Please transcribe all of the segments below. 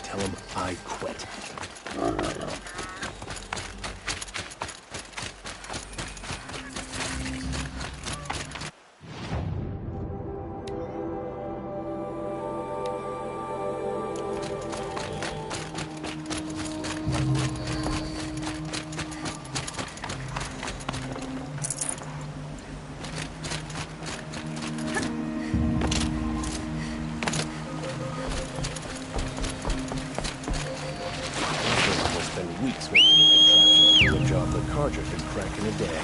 Tell him I quit. Weeks making a contraption to do a job the Carja could crack in a day.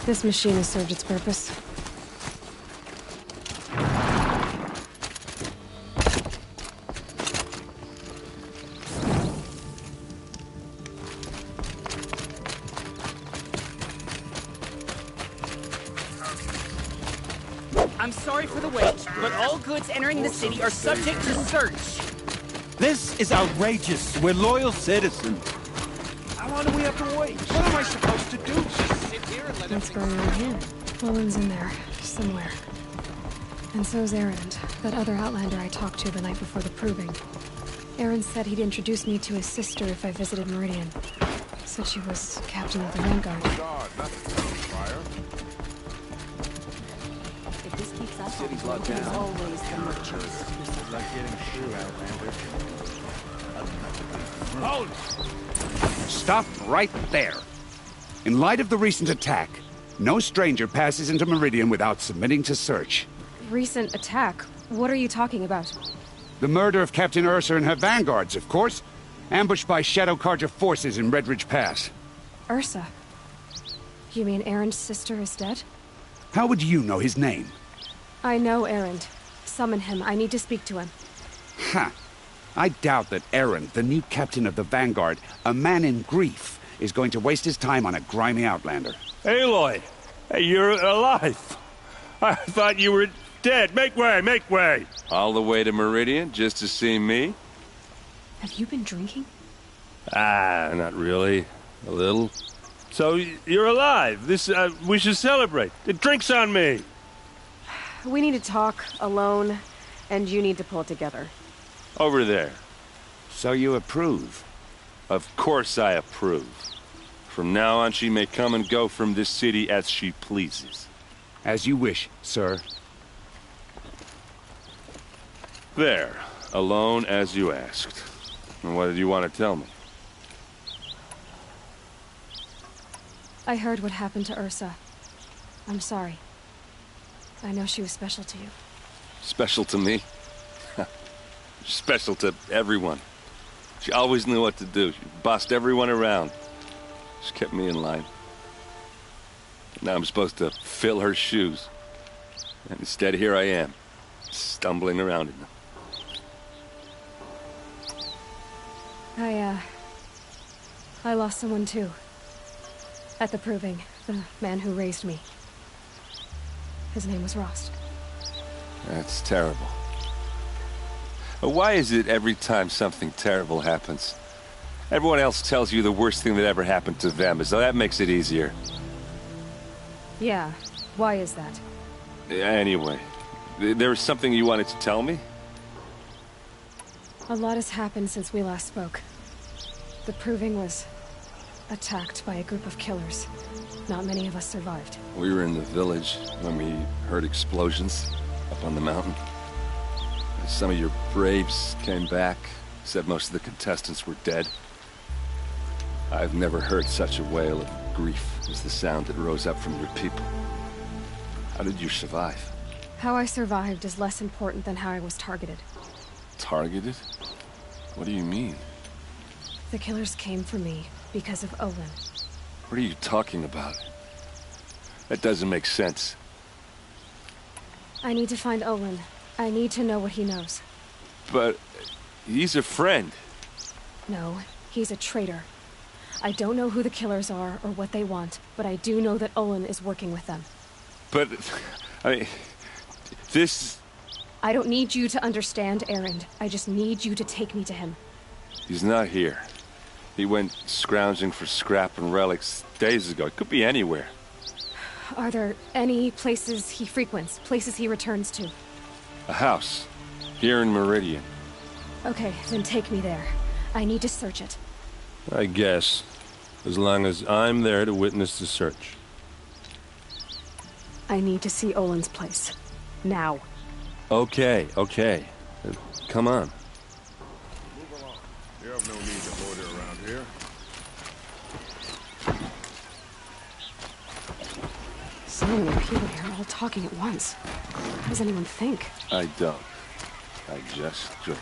This machine has served its purpose. I'm sorry for the wait, but all goods entering the city are subject to search. This is outrageous. We're loyal citizens. How long do we have to wait? What am I supposed to do? Just sit here and let What's going on here? Owen's in there, somewhere. And so's Erend, that other Outlander I talked to the night before the proving. Erend said he'd introduce me to his sister if I visited Meridian. Said she was captain of the Vanguard. If this keeps us City's on locked there's down. always the merchants. This is like getting through, Outlander. Hold! Stop right there. In light of the recent attack, no stranger passes into Meridian without submitting to search. Recent attack? What are you talking about? The murder of Captain Ursa and her vanguards, of course. Ambushed by Shadow Carja forces in Redridge Pass. Ursa? You mean Erend's sister is dead? How would you know his name? I know Erend. Summon him. I need to speak to him. Ha! I doubt that Erend, the new captain of the Vanguard, a man in grief, is going to waste his time on a grimy Outlander. Aloy! Hey, you're alive! I thought you were dead. Make way, make way! All the way to Meridian just to see me? Have you been drinking? Ah, not really. A little. So, you're alive. We should celebrate. The drink's on me. We need to talk, alone, and you need to pull it together. Over there. So you approve? Of course I approve. From now on, she may come and go from this city as she pleases. As you wish, sir. There. Alone as you asked. And what did you want to tell me? I heard what happened to Ursa. I'm sorry. I know she was special to you. Special to me? Special to everyone. She always knew what to do. She bossed everyone around. She kept me in line. Now I'm supposed to fill her shoes. And instead, here I am, stumbling around in them. I lost someone too. At the proving, the man who raised me. His name was Rost. That's terrible. Why is it every time something terrible happens, everyone else tells you the worst thing that ever happened to them, as though that makes it easier? Yeah, why is that? Anyway, there was something you wanted to tell me? A lot has happened since we last spoke. The proving was attacked by a group of killers. Not many of us survived. We were in the village when we heard explosions up on the mountain. Some of your braves came back, said most of the contestants were dead. I've never heard such a wail of grief as the sound that rose up from your people. How did you survive? How I survived is less important than how I was targeted. Targeted? What do you mean? The killers came for me because of Olin. What are you talking about? That doesn't make sense. I need to find Olin. I need to know what he knows. But he's a friend. No, he's a traitor. I don't know who the killers are or what they want, but I do know that Olin is working with them. But, I mean, this... I don't need you to understand, Erend. I just need you to take me to him. He's not here. He went scrounging for scrap and relics days ago. It could be anywhere. Are there any places he frequents, places he returns to? A house. Here in Meridian. Okay, then take me there. I need to search it. I guess. As long as I'm there to witness the search. I need to see Olin's place. Now. Okay. Come on. Move along. You have no need to loiter around here. So many people here, all talking at once. How does anyone think? I don't. I just drink.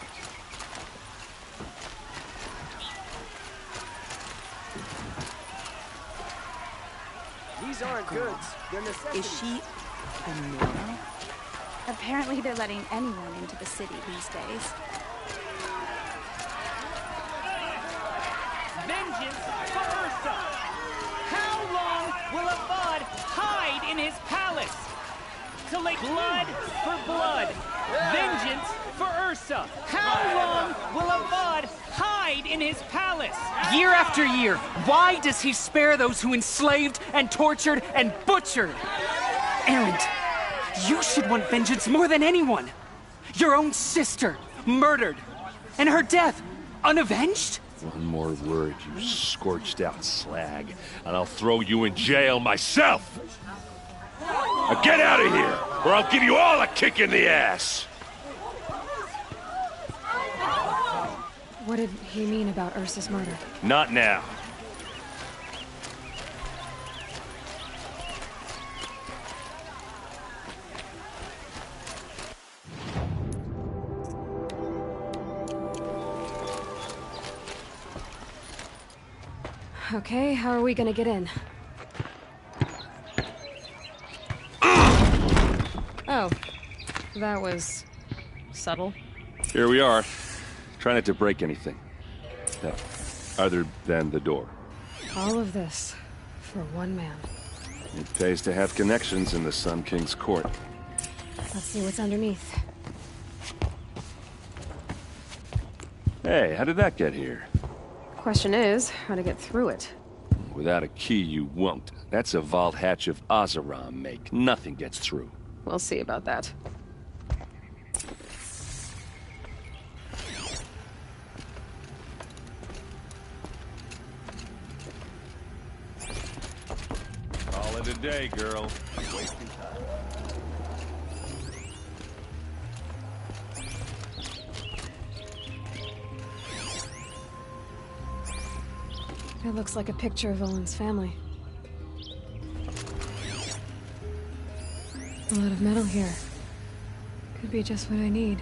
These aren't goods. They're necessities. Is she immoral? Apparently they're letting anyone into the city these days. Vengeance for Ursa! How long will a bud hide in his palace? To lay blood for blood. Vengeance for Ursa. How long will a bud hide in his palace? Year after year, why does he spare those who enslaved and tortured and butchered? Erend, you should want vengeance more than anyone. Your own sister, murdered, and her death, unavenged? One more word, you scorched-out slag, and I'll throw you in jail myself! Now get out of here, or I'll give you all a kick in the ass! What did he mean about Ursa's murder? Not now. Okay, how are we gonna get in? Oh, that was subtle. Here we are. Try not to break anything. No, other than the door. All of this for one man. It pays to have connections in the Sun King's court. Let's see what's underneath. Hey, how did that get here? Question is, how to get through it. Without a key, you won't. That's a vault hatch of Oseram make. Nothing gets through. We'll see about that. Call it a day, girl. Wasting time. It looks like a picture of Olin's family. A lot of metal here. Could be just what I need.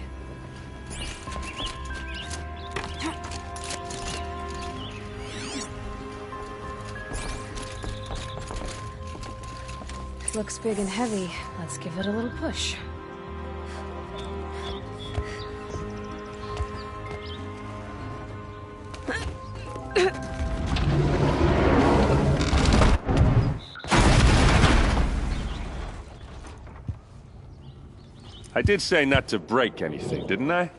Looks big and heavy. Let's give it a little push. I did say not to break anything, didn't I?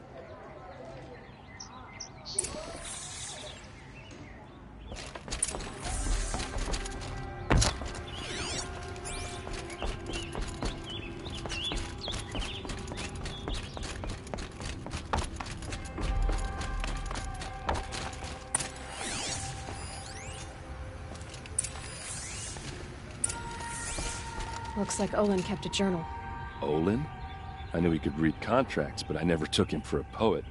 Looks like Olin kept a journal. Olin? I knew he could read contracts, but I never took him for a poet.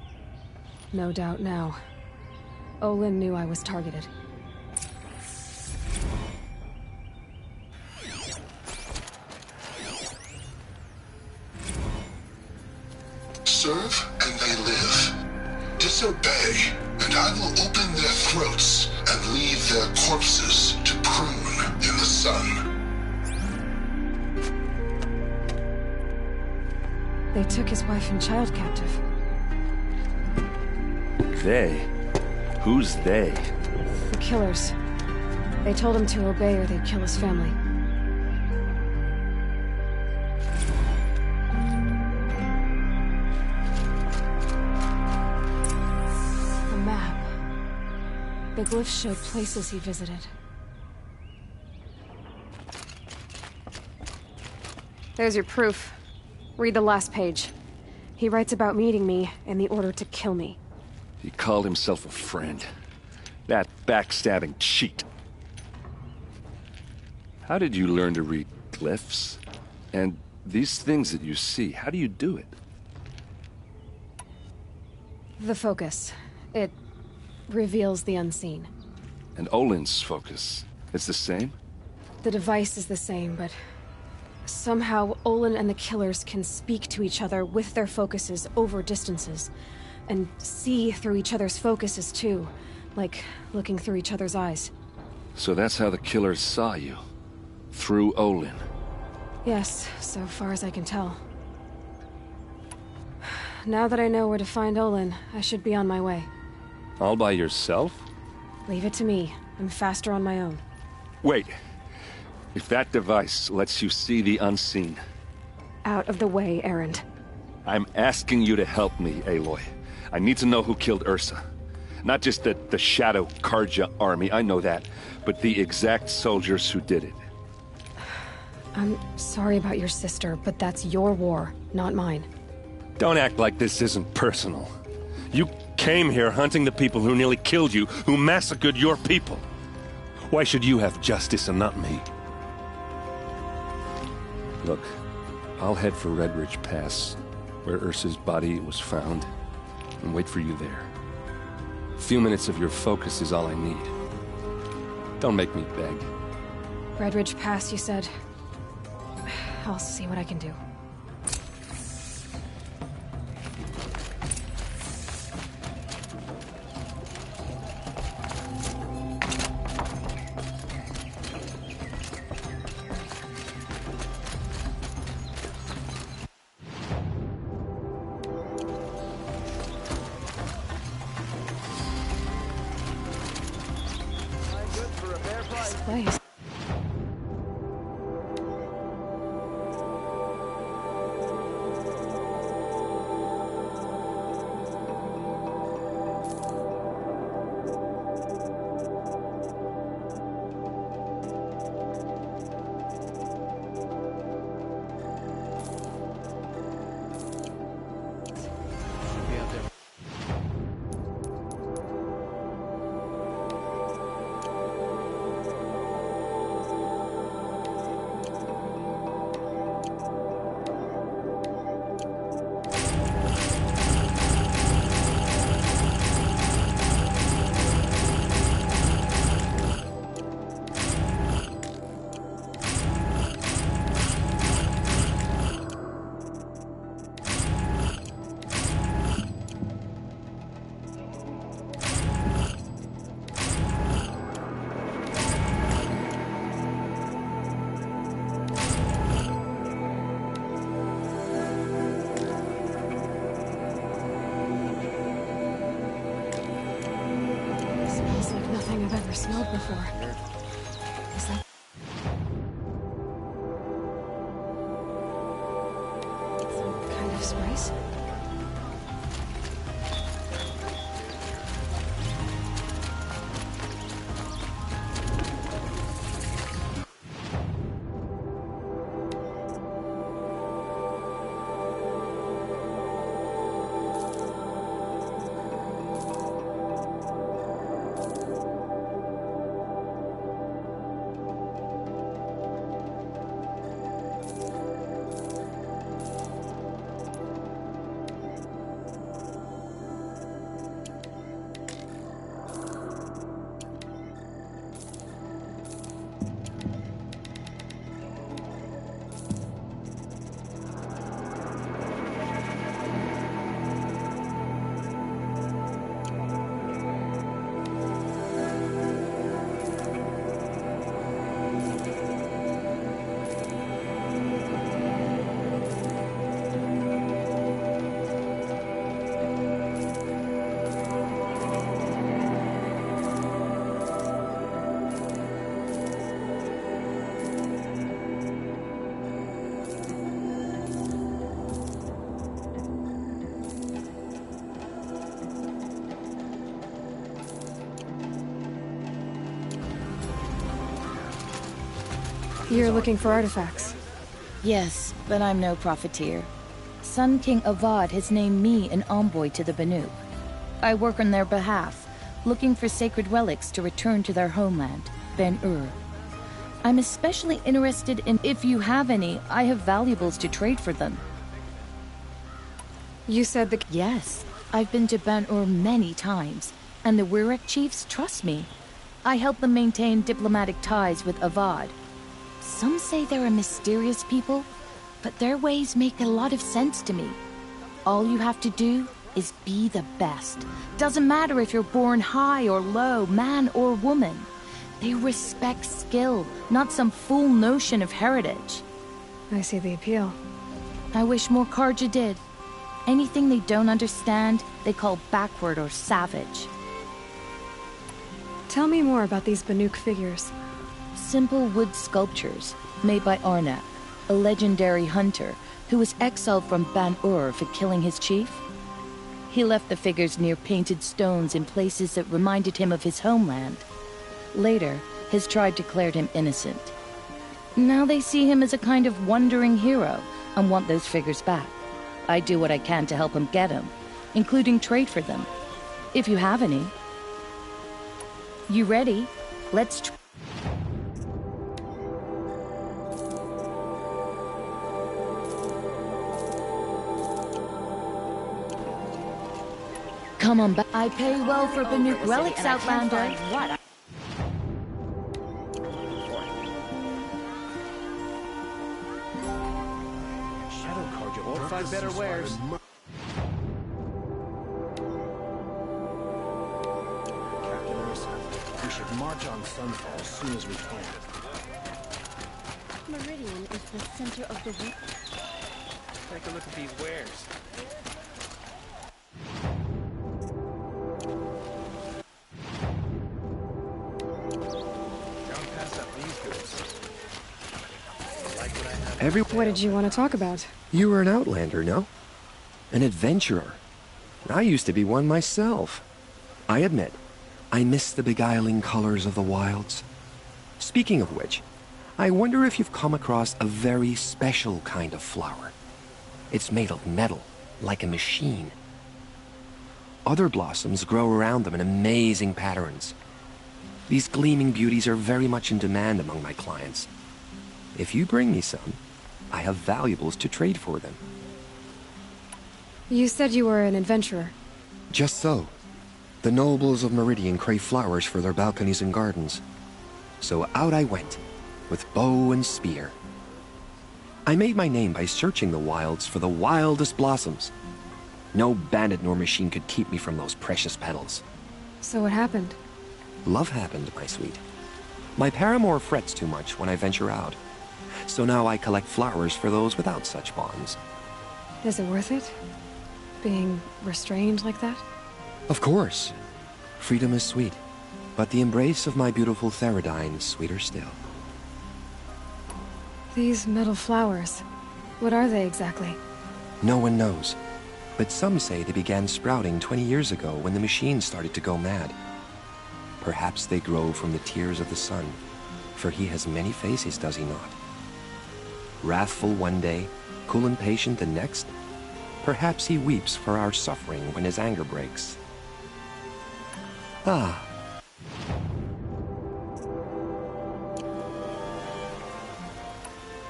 No doubt now. Olin knew I was targeted. Serve and they live. Disobey, and I will open their throats and leave their corpses to prune. They took his wife and child captive. They? Who's they? The killers. They told him to obey or they'd kill his family. A map. The glyphs show places he visited. There's your proof. Read the last page. He writes about meeting me and the order to kill me. He called himself a friend. That backstabbing cheat. How did you learn to read glyphs? And these things that you see, how do you do it? The focus. It reveals the unseen. And Olin's focus, it's the same? The device is the same, but somehow Olin and the killers can speak to each other with their focuses over distances. And see through each other's focuses, too. Like looking through each other's eyes. So that's how the killers saw you? Through Olin? Yes, so far as I can tell. Now that I know where to find Olin, I should be on my way. All by yourself? Leave it to me. I'm faster on my own. Wait. If that device lets you see the unseen... Out of the way, Erend. I'm asking you to help me, Aloy. I need to know who killed Ursa. Not just the Shadow Karja army, I know that, but the exact soldiers who did it. I'm sorry about your sister, but that's your war, not mine. Don't act like this isn't personal. You came here hunting the people who nearly killed you, who massacred your people. Why should you have justice and not me? Look, I'll head for Red Ridge Pass, where Ursa's body was found, and wait for you there. A few minutes of your focus is all I need. Don't make me beg. Red Ridge Pass, you said? I'll see what I can do. This place. Smells like nothing I've ever smelled before. Is that... some kind of spice? You're looking for artifacts. Yes, but I'm no profiteer. Sun King Avad has named me an envoy to the Banuk. I work on their behalf, looking for sacred relics to return to their homeland, Ben-Ur. I'm especially interested in if you have any. I have valuables to trade for them. You said the... Yes, I've been to Ben-Ur many times, and the Wirek chiefs trust me. I help them maintain diplomatic ties with Avad. Some say they're a mysterious people, but their ways make a lot of sense to me. All you have to do is be the best. Doesn't matter if you're born high or low, man or woman. They respect skill, not some fool notion of heritage. I see the appeal. I wish more Karja did. Anything they don't understand, they call backward or savage. Tell me more about these Banuk figures. Simple wood sculptures made by Arnak, a legendary hunter who was exiled from Ban-Ur for killing his chief. He left the figures near painted stones in places that reminded him of his homeland. Later, his tribe declared him innocent. Now they see him as a kind of wandering hero and want those figures back. I do what I can to help him get them, including trade for them. If you have any. You ready? Let's Come on back. I pay well for Banuk relics, Outlander. What? Shadow Karja Won't find better wares. Captain Ursa, we should march on Sunfall as soon as we can. Meridian is the center of the week. Take a look at these wares. Don't pass up these goods. Like what I have. What did you want to talk about? You were an outlander, no? An adventurer. I used to be one myself. I admit, I miss the beguiling colors of the wilds. Speaking of which, I wonder if you've come across a very special kind of flower. It's made of metal, like a machine. Other blossoms grow around them in amazing patterns. These gleaming beauties are very much in demand among my clients. If you bring me some, I have valuables to trade for them. You said you were an adventurer. Just so. The nobles of Meridian crave flowers for their balconies and gardens. So out I went, with bow and spear. I made my name by searching the wilds for the wildest blossoms. No bandit nor machine could keep me from those precious petals. So what happened? Love happened, my sweet. My paramour frets too much when I venture out. So now I collect flowers for those without such bonds. Is it worth it? Being restrained like that? Of course. Freedom is sweet, but the embrace of my beautiful Theridine is sweeter still. These metal flowers, what are they exactly? No one knows, but some say they began sprouting 20 years ago when the machine started to go mad. Perhaps they grow from the tears of the sun, for he has many faces, does he not? Wrathful one day, cool and patient the next. Perhaps he weeps for our suffering when his anger breaks. Ah.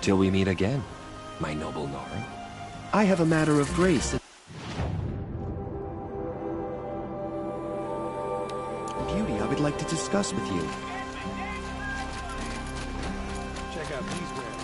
Till we meet again, my noble Nora. I have a matter of grace and beauty I would like to discuss with you. Check out these wares.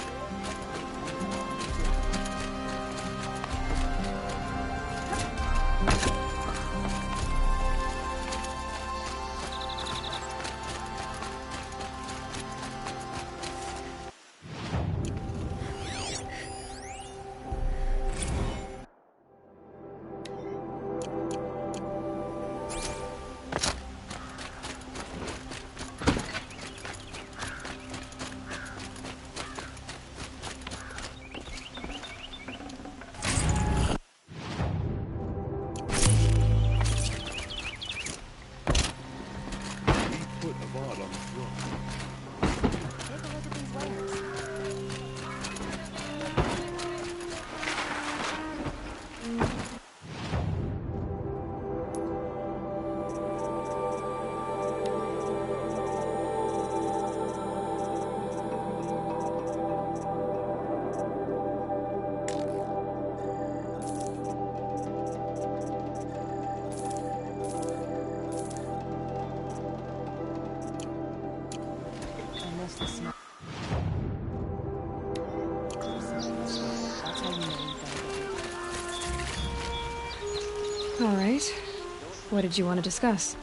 What did you want to discuss?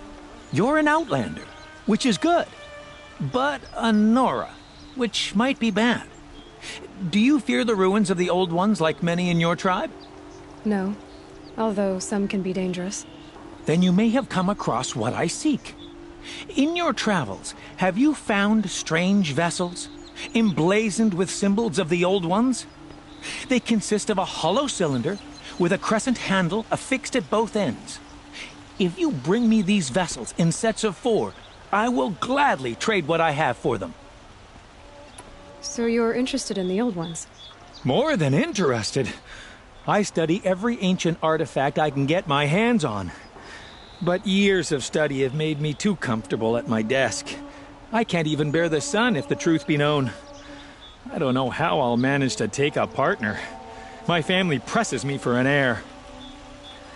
You're an outlander, which is good. But a Nora, which might be bad. Do you fear the ruins of the Old Ones like many in your tribe? No, although some can be dangerous. Then you may have come across what I seek. In your travels, have you found strange vessels, emblazoned with symbols of the Old Ones? They consist of a hollow cylinder with a crescent handle affixed at both ends. If you bring me these vessels in sets of 4, I will gladly trade what I have for them. So you're interested in the Old Ones? More than interested. I study every ancient artifact I can get my hands on. But years of study have made me too comfortable at my desk. I can't even bear the sun, if the truth be known. I don't know how I'll manage to take a partner. My family presses me for an heir.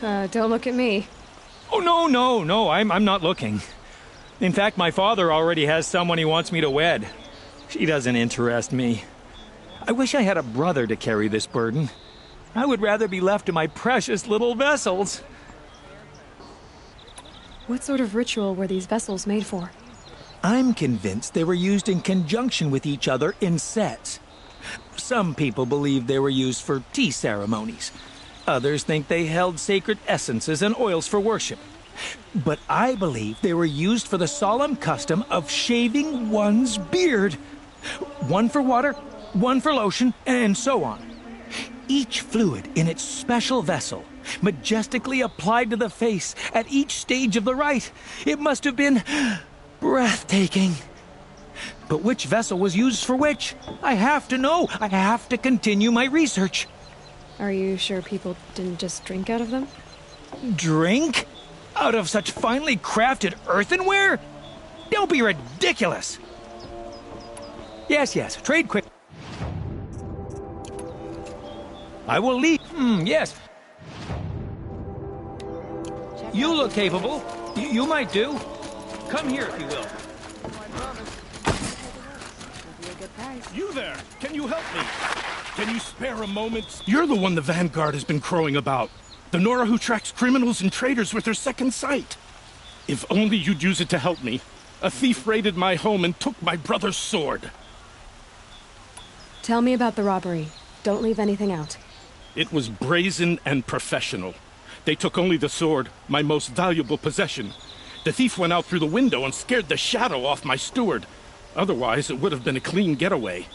Don't look at me. Oh, no, I'm not looking. In fact, my father already has someone he wants me to wed. She doesn't interest me. I wish I had a brother to carry this burden. I would rather be left to my precious little vessels. What sort of ritual were these vessels made for? I'm convinced they were used in conjunction with each other in sets. Some people believe they were used for tea ceremonies. Others think they held sacred essences and oils for worship. But I believe they were used for the solemn custom of shaving one's beard. One for water, one for lotion, and so on. Each fluid in its special vessel, majestically applied to the face at each stage of the rite. It must have been breathtaking. But which vessel was used for which? I have to know. I have to continue my research. Are you sure people didn't just drink out of them? Drink? Out of such finely crafted earthenware? Don't be ridiculous. Yes, trade quick. I will leave. Yes. You look capable. You might do. Come here if you will. You there! Can you help me? Can you spare a moment? You're the one the Vanguard has been crowing about. The Nora who tracks criminals and traitors with her second sight. If only you'd use it to help me. A thief raided my home and took my brother's sword. Tell me about the robbery. Don't leave anything out. It was brazen and professional. They took only the sword, my most valuable possession. The thief went out through the window and scared the shadow off my steward. Otherwise, it would have been a clean getaway.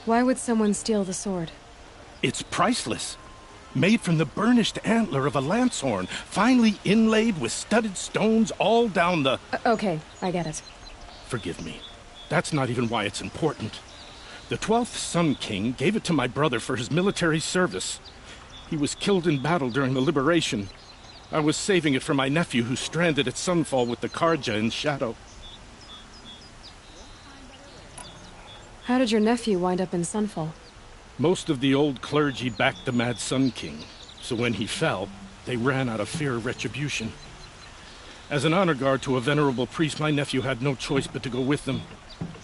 Why would someone steal the sword? It's priceless. Made from the burnished antler of a lancehorn, finely inlaid with studded stones all down the... Okay, I get it. Forgive me. That's not even why it's important. The 12th Sun King gave it to my brother for his military service. He was killed in battle during the liberation. I was saving it for my nephew who's stranded at Sunfall with the Karja in Shadow. How did your nephew wind up in Sunfall? Most of the old clergy backed the Mad Sun King, so when he fell, they ran out of fear of retribution. As an honor guard to a venerable priest, my nephew had no choice but to go with them.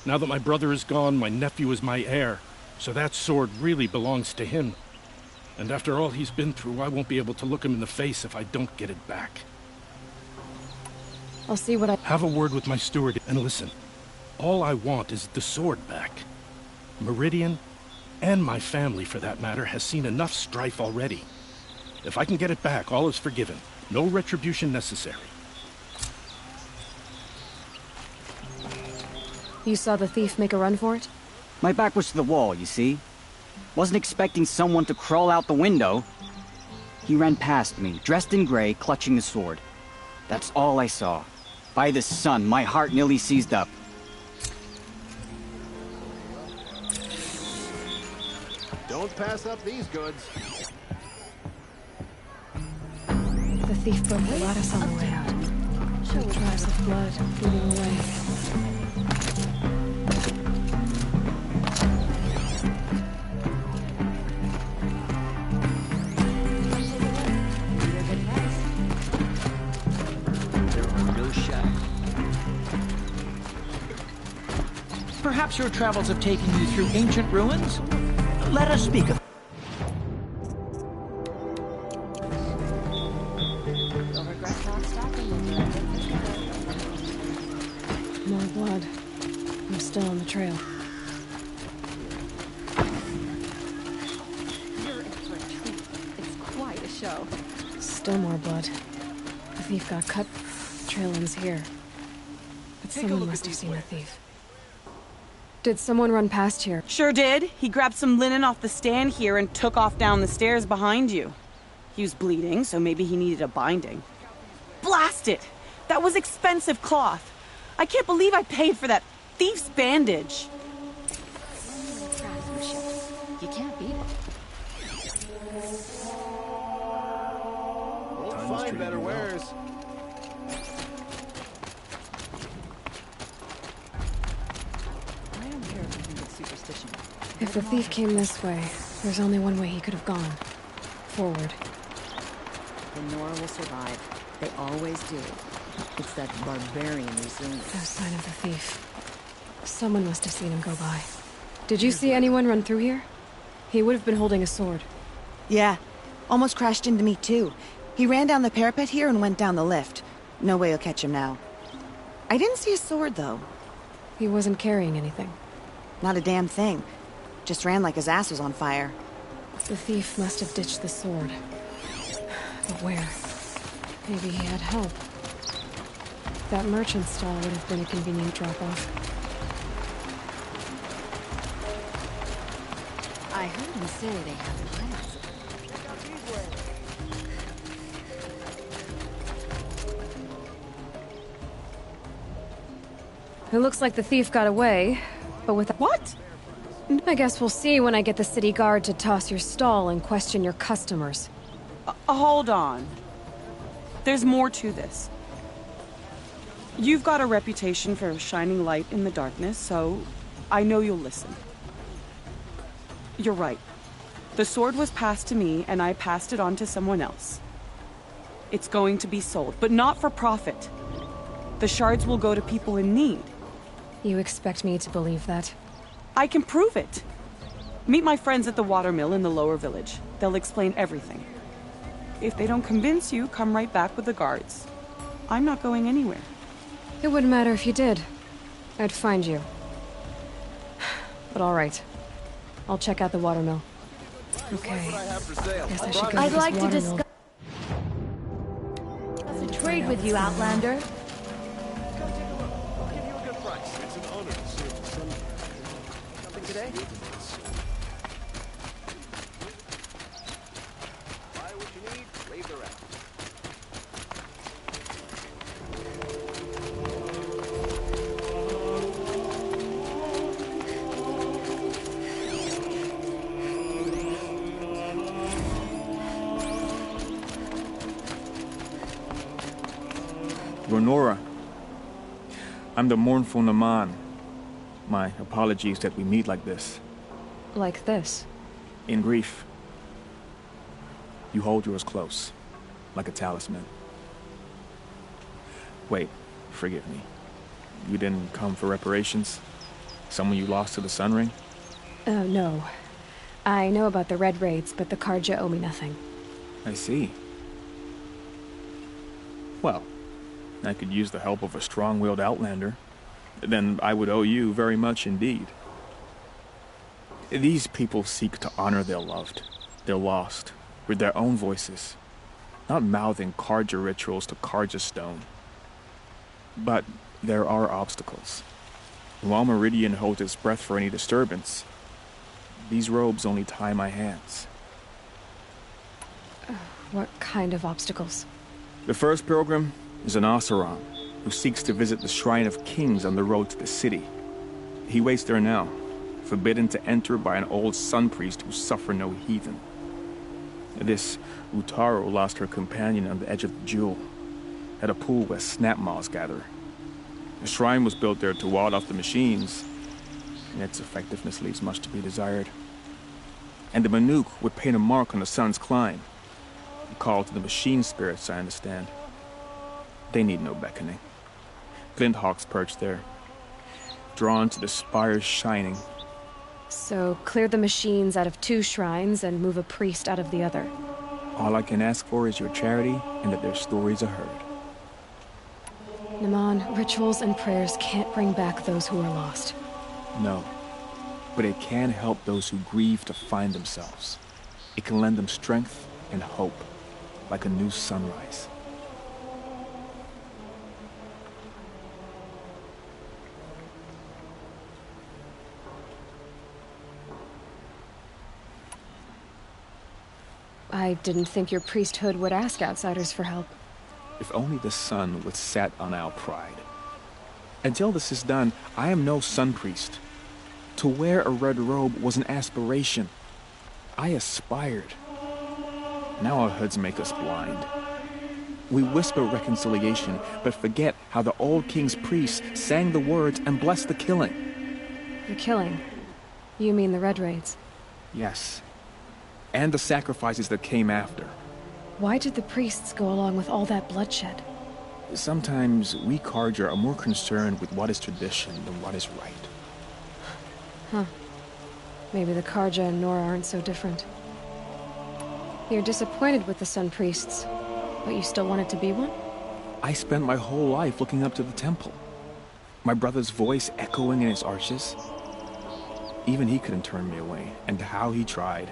Now that my brother is gone, my nephew is my heir, so that sword really belongs to him. And after all he's been through, I won't be able to look him in the face if I don't get it back. I'll see what I... Have a word with my steward, and listen. All I want is the sword back. Meridian, and my family for that matter, has seen enough strife already. If I can get it back, all is forgiven. No retribution necessary. You saw the thief make a run for it? My back was to the wall, you see. Wasn't expecting someone to crawl out the window. He ran past me, dressed in gray, clutching the sword. That's all I saw. By the sun, my heart nearly seized up. Don't pass up these goods. The thief broke the lattice on the way out. Drops of blood bleeding away. Perhaps your travels have taken you through ancient ruins? Let us speak of... More blood. I'm still on the trail. You're in for a treat. It's quite a show. Still more blood. The thief got cut. The trail ends here. But someone must have seen the thief. Did someone run past here? Sure did. He grabbed some linen off the stand here and took off down the stairs behind you. He was bleeding, so maybe he needed a binding. Blast it! That was expensive cloth. I can't believe I paid for that thief's bandage. You can't beat it. We'll find better wares. If the thief came this way, there's only one way he could have gone. Forward. The Nora will survive. They always do. It's that barbarian resilience. No sign of the thief. Someone must have seen him go by. Did you see anyone run through here? He would have been holding a sword. Yeah. Almost crashed into me, too. He ran down the parapet here and went down the lift. No way you'll catch him now. I didn't see a sword, though. He wasn't carrying anything. Not a damn thing. Just ran like his ass was on fire. The thief must have ditched the sword. But where? Maybe he had help. That merchant stall would have been a convenient drop-off. I heard him say they have plans. It looks like the thief got away, but with... What? I guess we'll see when I get the city guard to toss your stall and question your customers. Hold on. There's more to this. You've got a reputation for shining light in the darkness, so I know you'll listen. You're right. The sword was passed to me, and I passed it on to someone else. It's going to be sold, but not for profit. The shards will go to people in need. You expect me to believe that? I can prove it. Meet my friends at the watermill in the lower village. They'll explain everything. If they don't convince you, come right back with the guards. I'm not going anywhere. It wouldn't matter if you did. I'd find you. But all right. I'll check out the watermill. Okay. Guess I should go I'd like to watermill. discuss a trade with you, Outlander. Today? Nora. I'm the mournful Naman. My apologies that we meet like this. Like this? In grief. You hold yours close, like a talisman. Wait, forgive me. You didn't come for reparations? Someone you lost to the Sun Ring? No. I know about the Red Raids, but the Karja owe me nothing. I see. Well, I could use the help of a strong-willed outlander. Then I would owe you very much indeed. These people seek to honor their loved, their lost, with their own voices, not mouthing Karja rituals to Karja stone. But there are obstacles. While Meridian holds its breath for any disturbance, these robes only tie my hands. What kind of obstacles? The first pilgrim is an Oseram who seeks to visit the Shrine of Kings on the road to the city. He waits there now, forbidden to enter by an old sun priest who suffer no heathen. This Utaru lost her companion on the edge of the jewel, at a pool where snap moths gather. The shrine was built there to ward off the machines, and its effectiveness leaves much to be desired. And the Manuk would paint a mark on the sun's climb, a call to the machine spirits, I understand. They need no beckoning. Glinthawks perch there, drawn to the spire's shining. So, clear the machines out of 2 shrines and move a priest out of the other. All I can ask for is your charity and that their stories are heard. Naman, rituals and prayers can't bring back those who are lost. No. But it can help those who grieve to find themselves. It can lend them strength and hope, like a new sunrise. I didn't think your priesthood would ask outsiders for help. If only the sun would set on our pride. Until this is done, I am no sun priest. To wear a red robe was an aspiration. I aspired. Now our hoods make us blind. We whisper reconciliation, but forget how the old king's priests sang the words and blessed the killing. The killing? You mean the Red Raids? Yes. And the sacrifices that came after. Why did the priests go along with all that bloodshed? Sometimes we Carja are more concerned with what is tradition than what is right. Huh. Maybe the Carja and Nora aren't so different. You're disappointed with the Sun Priests, but you still wanted to be one? I spent my whole life looking up to the temple. My brother's voice echoing in its arches. Even he couldn't turn me away, and how he tried.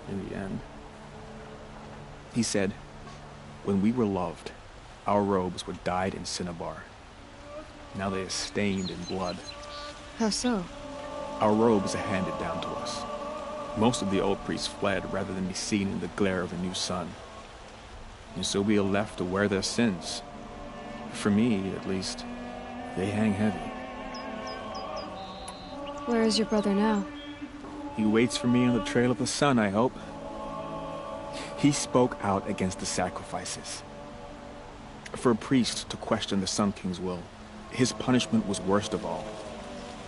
In the end. He said, when we were loved, our robes were dyed in cinnabar. Now they are stained in blood. How so? Our robes are handed down to us. Most of the old priests fled rather than be seen in the glare of a new sun. And so we are left to wear their sins. For me, at least, they hang heavy. Where is your brother now? He waits for me on the trail of the sun, I hope. He spoke out against the sacrifices. For a priest to question the Sun King's will, his punishment was worst of all.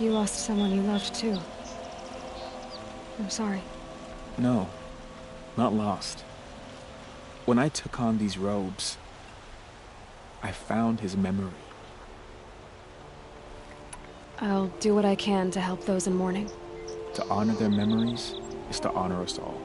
You lost someone you loved, too. I'm sorry. No, not lost. When I took on these robes, I found his memory. I'll do what I can to help those in mourning. To honor their memories is to honor us all.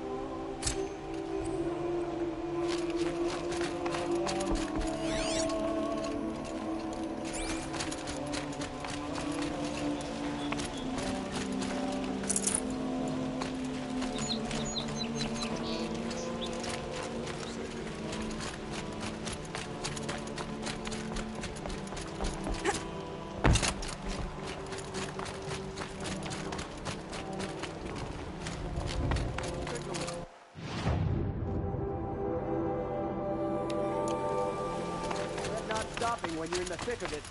When you're in the thick of it.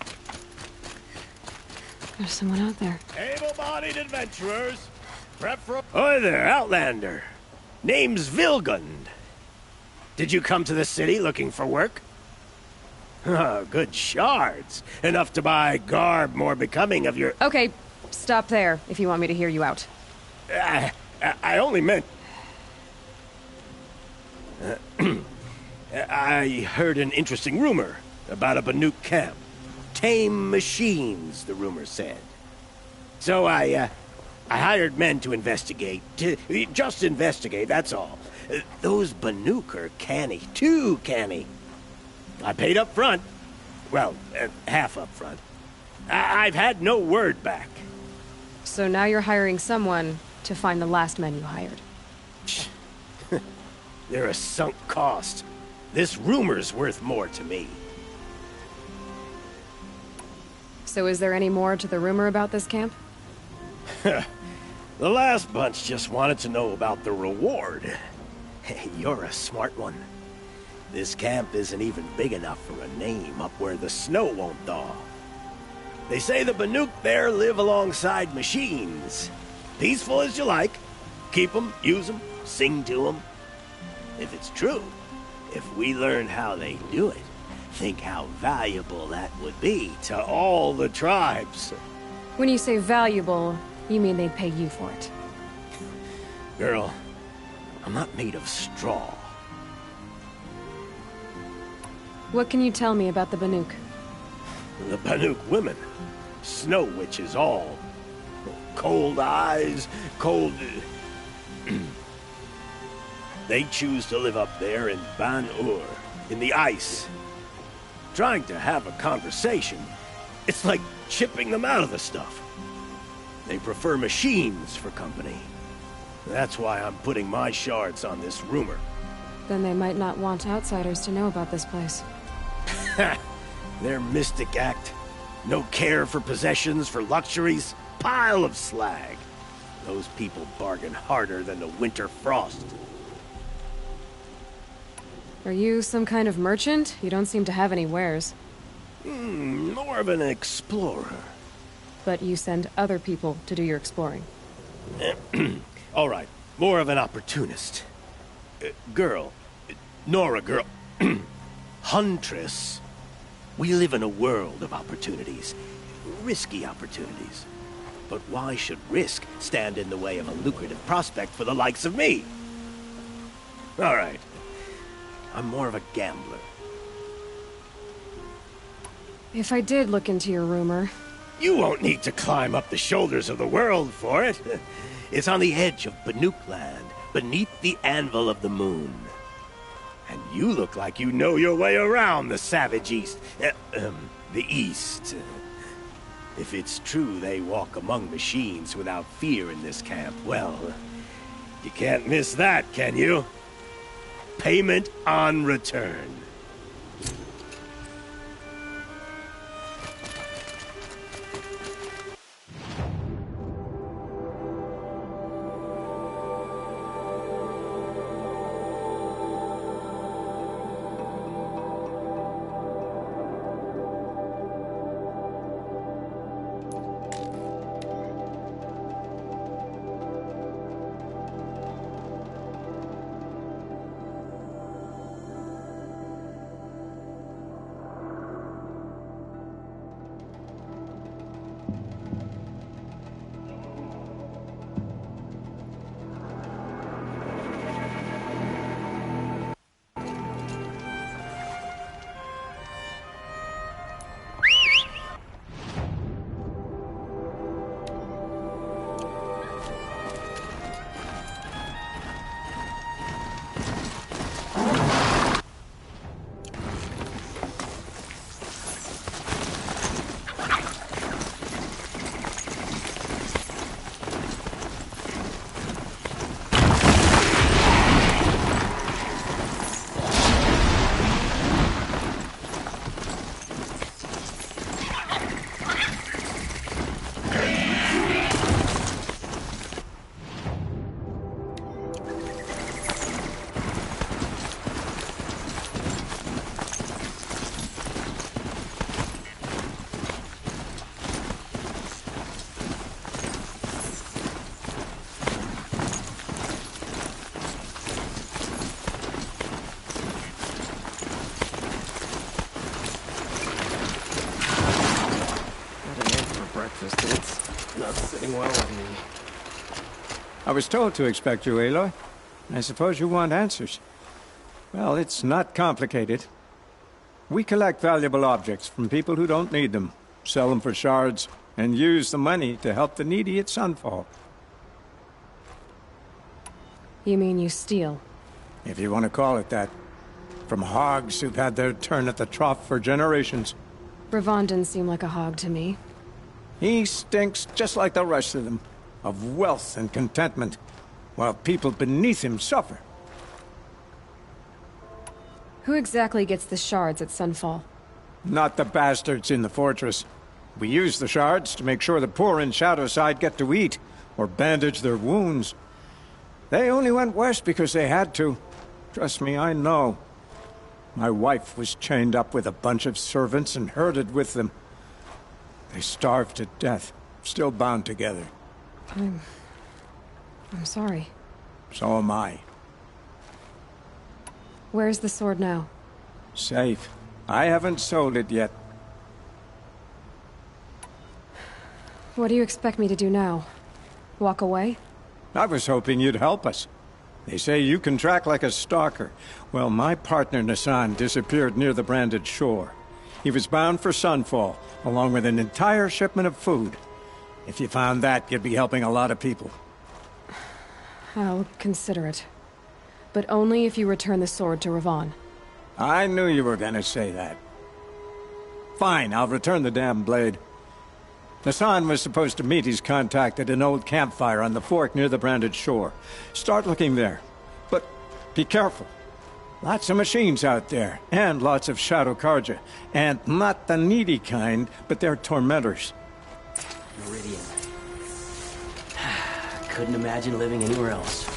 There's someone out there. Able-bodied adventurers, prep for... Hi there, Outlander. Name's Vilgund. Did you come to the city looking for work? Oh, good shards. Enough to buy garb more becoming of your... Okay, stop there, if you want me to hear you out. I only meant... I heard an interesting rumor about a Banuk camp. Tame machines, the rumor said. So I hired men to investigate. Just investigate, that's all. Those Banuk are canny, too canny. I paid up front. Well, half up front. I've had no word back. So now you're hiring someone to find the last men you hired. They're a sunk cost. This rumor's worth more to me. So is there any more to the rumor about this camp? The last bunch just wanted to know about the reward. Hey, you're a smart one. This camp isn't even big enough for a name up where the snow won't thaw. They say the Banuk there live alongside machines. Peaceful as you like. Keep them, use them, sing to them. If it's true, if we learn how they do it, think how valuable that would be to all the tribes. When you say valuable, you mean they'd pay you for it. Girl, I'm not made of straw. What can you tell me about the Banuk? The Banuk women. Snow witches all. Cold eyes, cold... They choose to live up there in Ban-Ur, in the ice. Trying to have a conversation, it's like chipping them out of the stuff. They prefer machines for company. That's why I'm putting my shards on this rumor. Then they might not want outsiders to know about this place. Their mystic act. No care for possessions, for luxuries. Pile of slag. Those people bargain harder than the winter frost. Are you some kind of merchant? You don't seem to have any wares. More of an explorer. But you send other people to do your exploring. All right, more of an opportunist. Girl. Nora girl. Huntress. We live in a world of opportunities. Risky opportunities. But why should risk stand in the way of a lucrative prospect for the likes of me? All right. I'm more of a gambler. If I did look into your rumor... You won't need to climb up the shoulders of the world for it. It's on the edge of Banuk land, beneath the anvil of the moon. And you look like you know your way around the savage east. The east. If it's true they walk among machines without fear in this camp, well, you can't miss that, can you? Payment on return. It's not sitting well with me. I was told to expect you, Aloy. I suppose you want answers. Well, it's not complicated. We collect valuable objects from people who don't need them, sell them for shards, and use the money to help the needy at Sunfall. You mean you steal? If you want to call it that. From hogs who've had their turn at the trough for generations. Ravon didn't seem like a hog to me. He stinks just like the rest of them, of wealth and contentment, while people beneath him suffer. Who exactly gets the shards at Sunfall? Not the bastards in the fortress. We use the shards to make sure the poor in Shadowside get to eat, or bandage their wounds. They only went west because they had to. Trust me, I know. My wife was chained up with a bunch of servants and herded with them. They starved to death, still bound together. I'm sorry. So am I. Where's the sword now? Safe. I haven't sold it yet. What do you expect me to do now? Walk away? I was hoping you'd help us. They say you can track like a stalker. Well, my partner Nassan disappeared near the branded shore. He was bound for Sunfall, along with an entire shipment of food. If you found that, you'd be helping a lot of people. I'll consider it. But only if you return the sword to Ravon. I knew you were gonna say that. Fine, I'll return the damn blade. Hassan was supposed to meet his contact at an old campfire on the fork near the branded shore. Start looking there. But be careful. Lots of machines out there, and lots of Shadow Karja. And not the needy kind, but they're tormentors. Meridian. Couldn't imagine living anywhere else.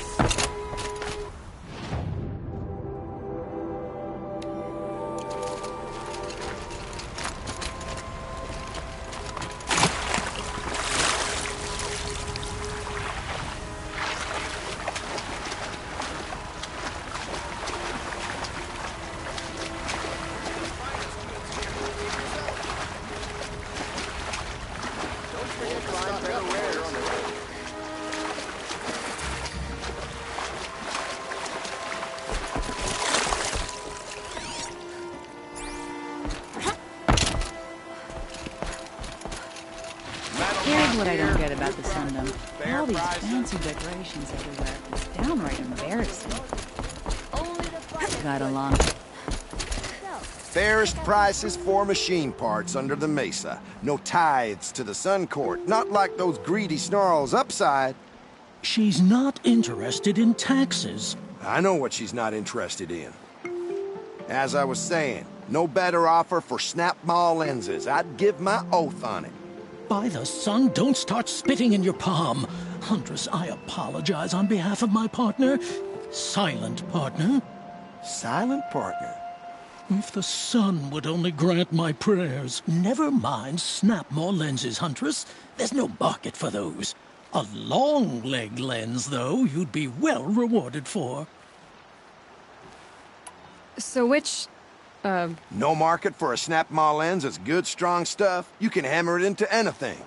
Here's what I don't get about the Sundom. All these fancy decorations everywhere. It's downright embarrassing. Got along. Fairest prices for machine parts under the mesa. No tithes to the Sun Court. Not like those greedy snarls upside. She's not interested in taxes. I know what she's not interested in. As I was saying, no better offer for snap-maw lenses. I'd give my oath on it. By the sun, don't start spitting in your palm. Huntress, I apologize on behalf of my partner. Silent partner. Silent partner? If the sun would only grant my prayers. Never mind snap-maw lenses, Huntress. There's no market for those. A long-leg lens, though, you'd be well rewarded for. So which, No market for a snap-maw lens that's good, strong stuff? You can hammer it into anything.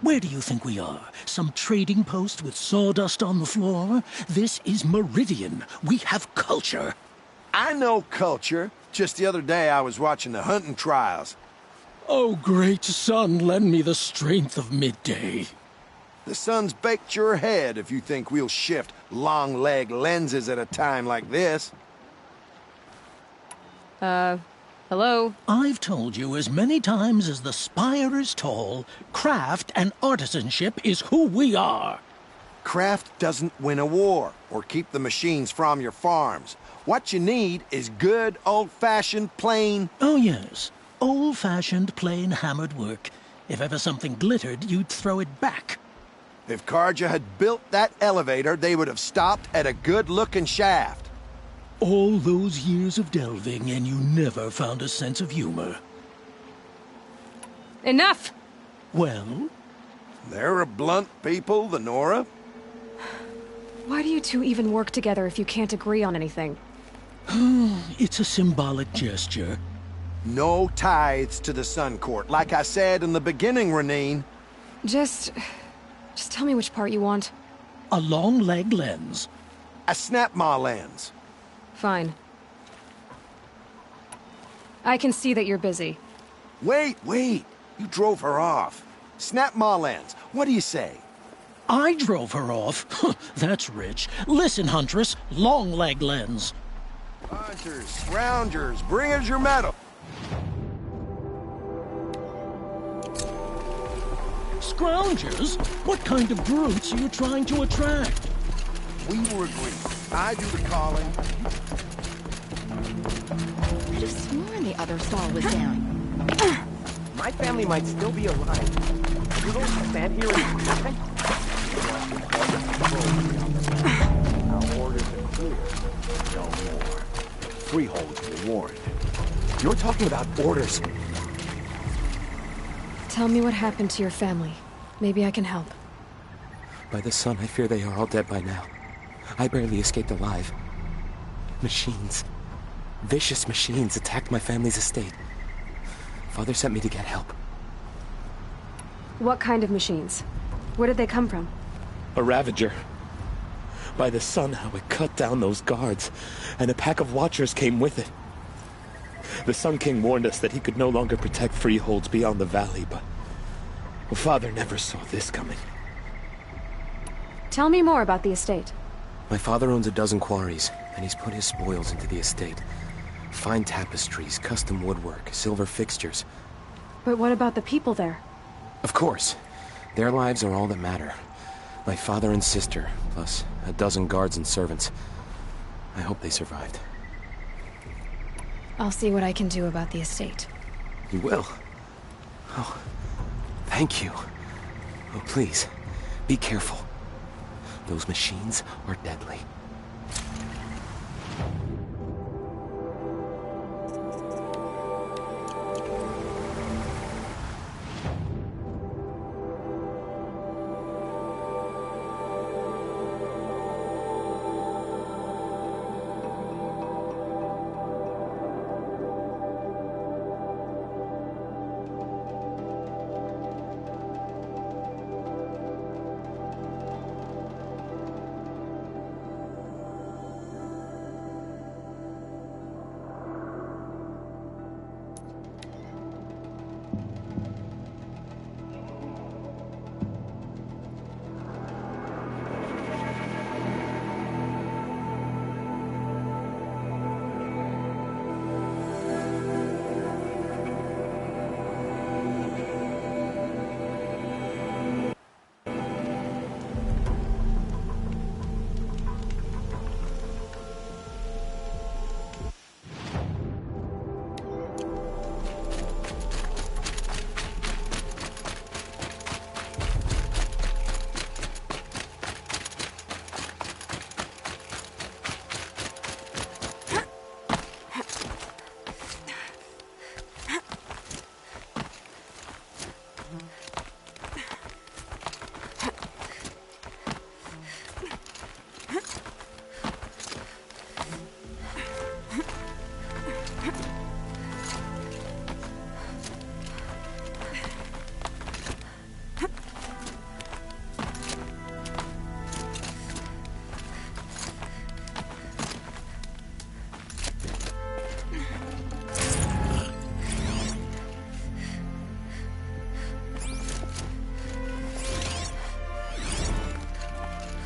Where do you think we are? Some trading post with sawdust on the floor? This is Meridian. We have culture. I know culture. Just the other day I was watching the hunting trials. Oh, great sun, lend me the strength of midday. The sun's baked your head if you think we'll shift long-leg lenses at a time like this. Hello? I've told you as many times as the spire is tall, craft and artisanship is who we are. Craft doesn't win a war or keep the machines from your farms. What you need is good, old-fashioned, plain... Oh, yes. Old-fashioned, plain hammered work. If ever something glittered, you'd throw it back. If Karja had built that elevator, they would have stopped at a good-looking shaft. All those years of delving, and you never found a sense of humor. Enough! Well? They're a blunt people, the Nora. Why do you two even work together if you can't agree on anything? It's a symbolic gesture. No tithes to the Sun Court, like I said in the beginning, Renine. Just tell me which part you want. A long-leg lens. A snap-maw lens. Fine. I can see that you're busy. Wait. You drove her off. Snap-maw lens. What do you say? I drove her off? That's rich. Listen, Huntress. Long-leg lens. Hunters, scroungers, bring us your medal. Scroungers? What kind of brutes are you trying to attract? We were agreed. I do the calling. I'd have sworn the other stall was down. My family might still be alive. You're going to stand here and... Our orders are clear. No more. Freeholds were warned. You're talking about orders. Tell me what happened to your family. Maybe I can help. By the sun, I fear they are all dead by now. I barely escaped alive. Machines. Vicious machines attacked my family's estate. Father sent me to get help. What kind of machines? Where did they come from? A Ravager. By the sun, how it cut down those guards, and a pack of watchers came with it. The Sun King warned us that he could no longer protect freeholds beyond the valley, but Father never saw this coming. Tell me more about the estate. My father owns a dozen quarries, and he's put his spoils into the estate. Fine tapestries, custom woodwork, silver fixtures. But what about the people there? Of course. Their lives are all that matter. My father and sister, plus a dozen guards and servants. I hope they survived. I'll see what I can do about the estate. You will? Oh, thank you. Oh, please, be careful. Those machines are deadly.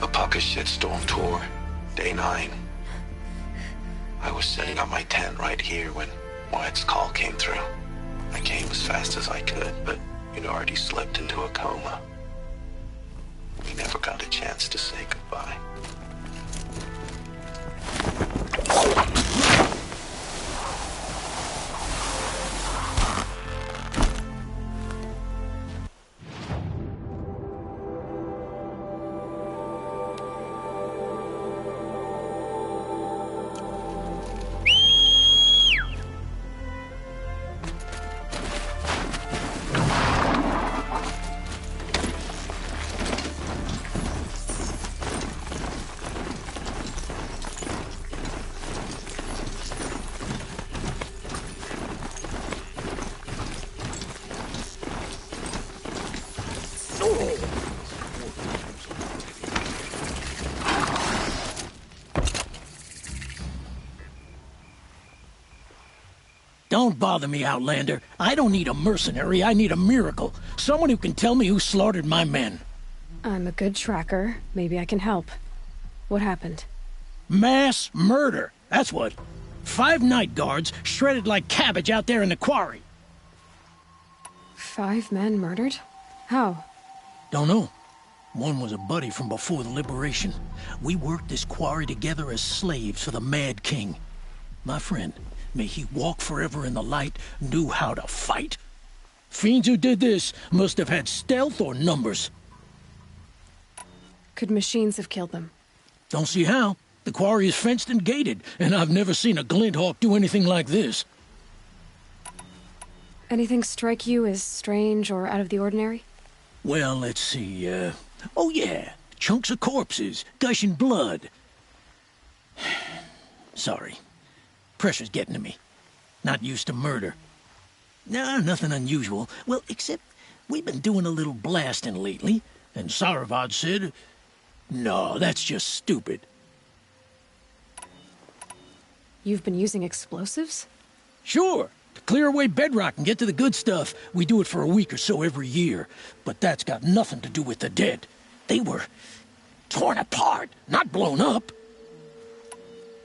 Alpaca's shitstorm tour, day 9. I was setting up my tent right here when Wyatt's call came through. I came as fast as I could, but you'd already slipped into a coma. We never got a chance to say goodbye. Don't bother me, Outlander. I don't need a mercenary, I need a miracle. Someone who can tell me who slaughtered my men. I'm a good tracker. Maybe I can help. What happened? Mass murder, that's what. 5 night guards shredded like cabbage out there in the quarry. 5 men murdered? How? Don't know. One was a buddy from before the liberation. We worked this quarry together as slaves for the Mad King. My friend, may he walk forever in the light, knew how to fight. Fiends who did this must have had stealth or numbers. Could machines have killed them? Don't see how. The quarry is fenced and gated, and I've never seen a Glinthawk do anything like this. Anything strike you as strange or out of the ordinary? Well, let's see, oh yeah, chunks of corpses, gushing blood. Sorry. Pressure's getting to me. Not used to murder. Nah, nothing unusual. Well, except we've been doing a little blasting lately, and Saravad said, no, that's just stupid. You've been using explosives? Sure. To clear away bedrock and get to the good stuff, we do it for a week or so every year. But that's got nothing to do with the dead. They were torn apart, not blown up.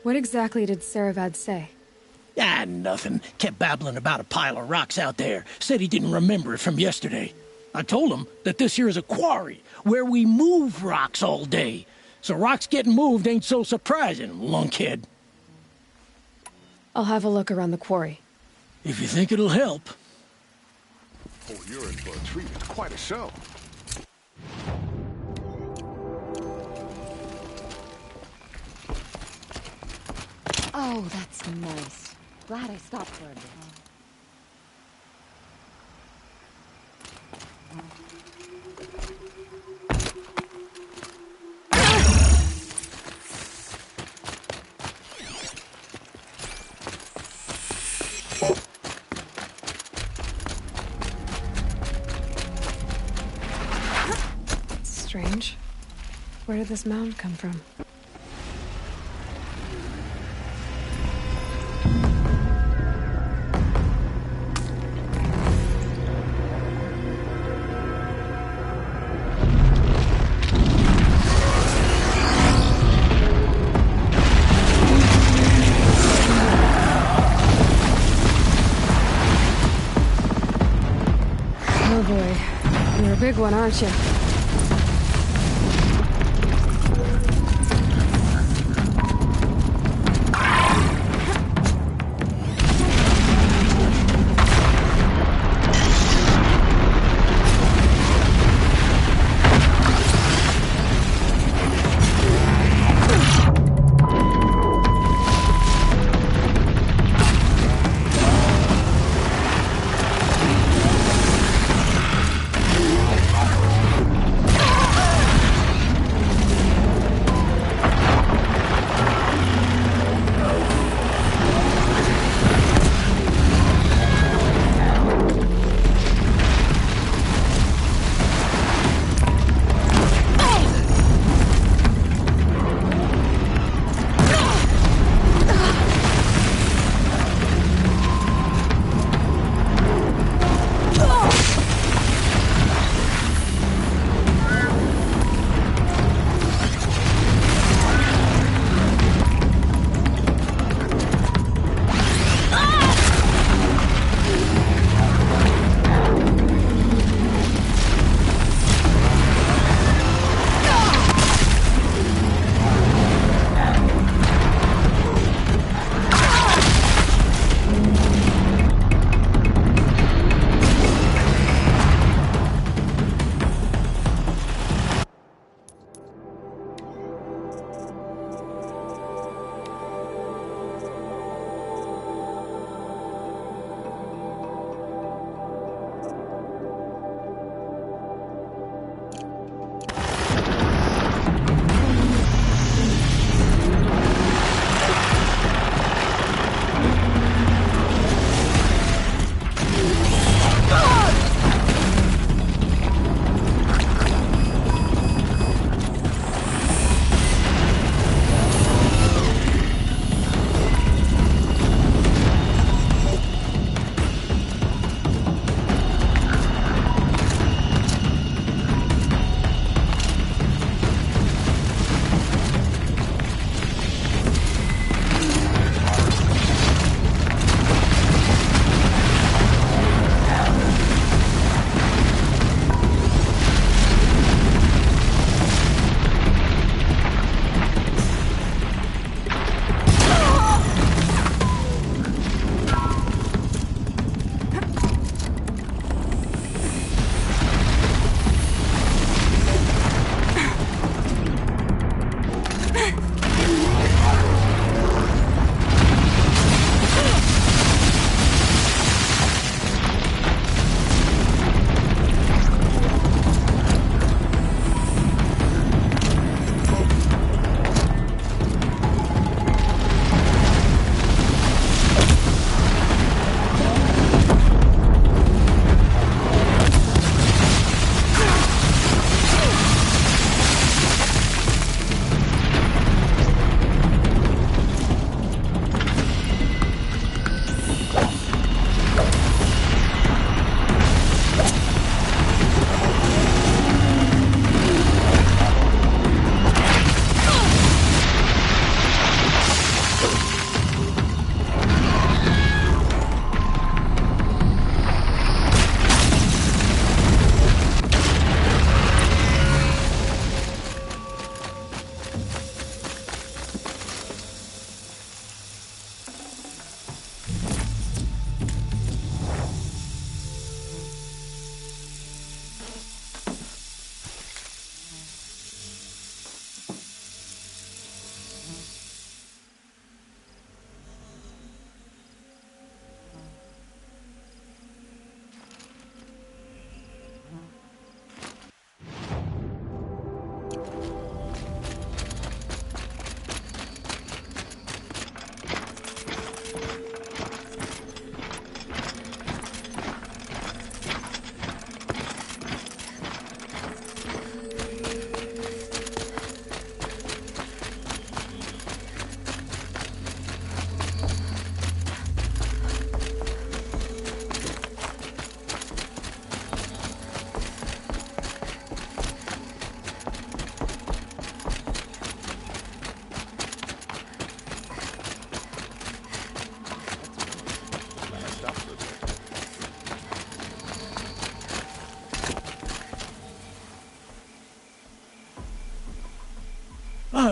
What exactly did Saravad say? Ah, nothing. Kept babbling about a pile of rocks out there. Said he didn't remember it from yesterday. I told him that this here is a quarry, where we move rocks all day. So rocks getting moved ain't so surprising, lunkhead. I'll have a look around the quarry. If you think it'll help. Oh, you're in for a treat. It's quite a show. Oh, that's nice. Glad I stopped for a bit. Strange. Where did this mound come from? Oh boy, you're a big one, aren't you?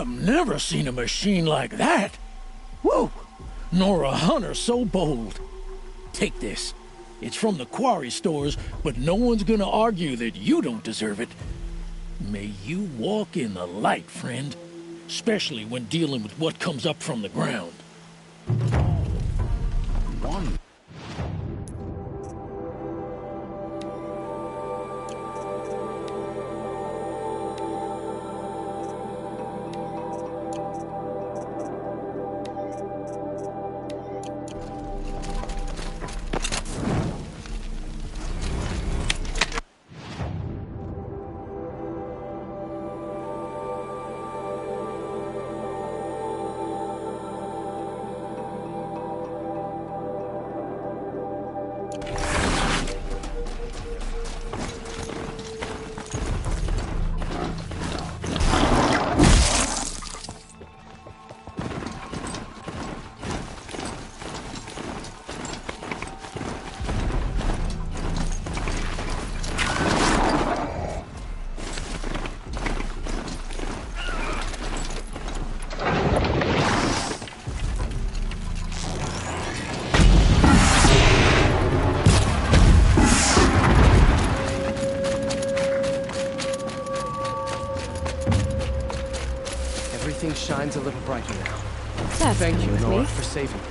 I've never seen a machine like that. Whoa! Nor a hunter so bold. Take this. It's from the quarry stores, but no one's gonna argue that you don't deserve it. May you walk in the light, friend. Especially when dealing with what comes up from the ground. One. Everything shines a little brighter now. That's Thank fine you, with Nora, me. for saving me.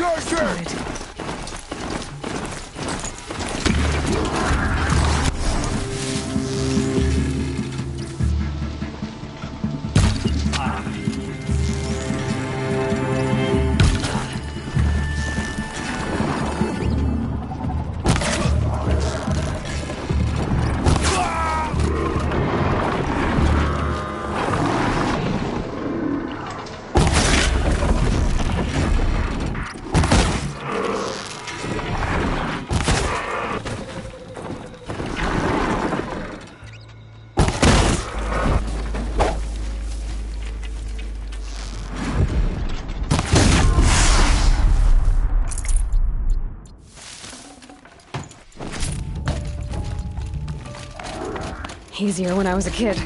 Charger! Easier when I was a kid.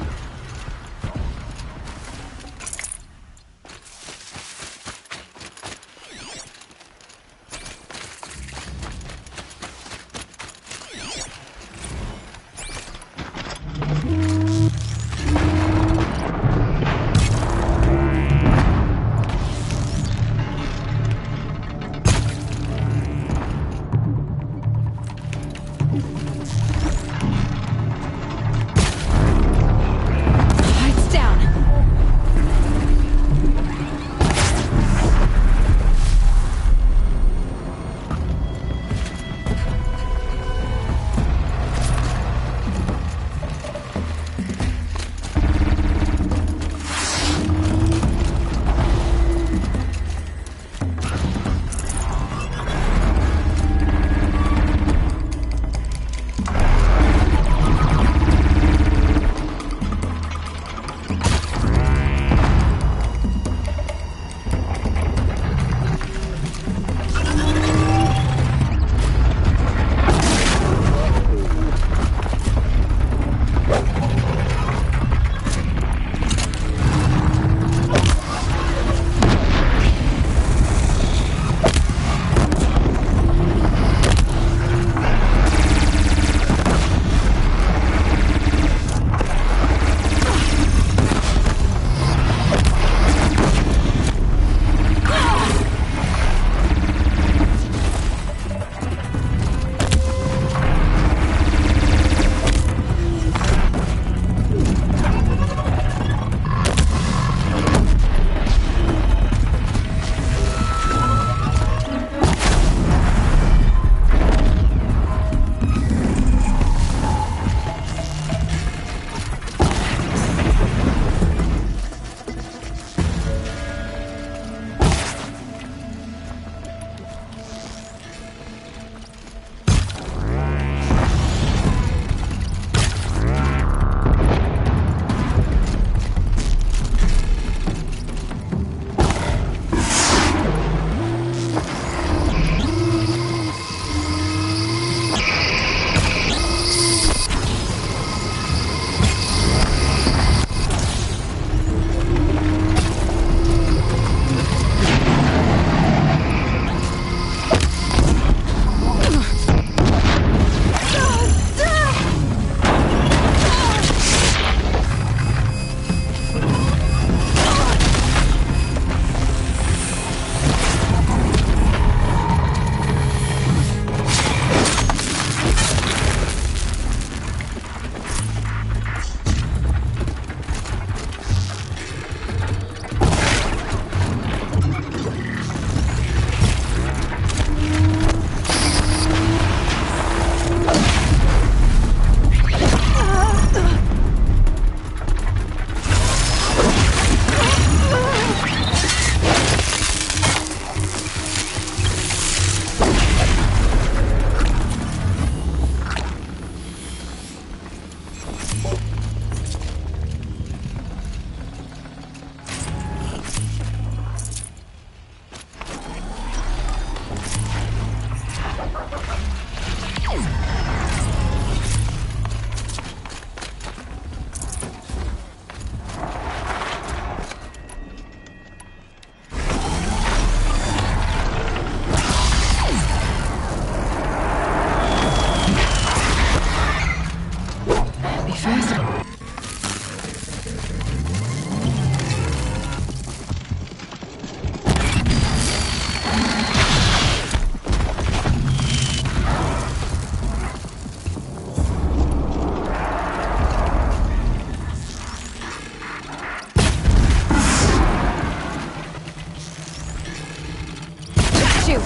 you!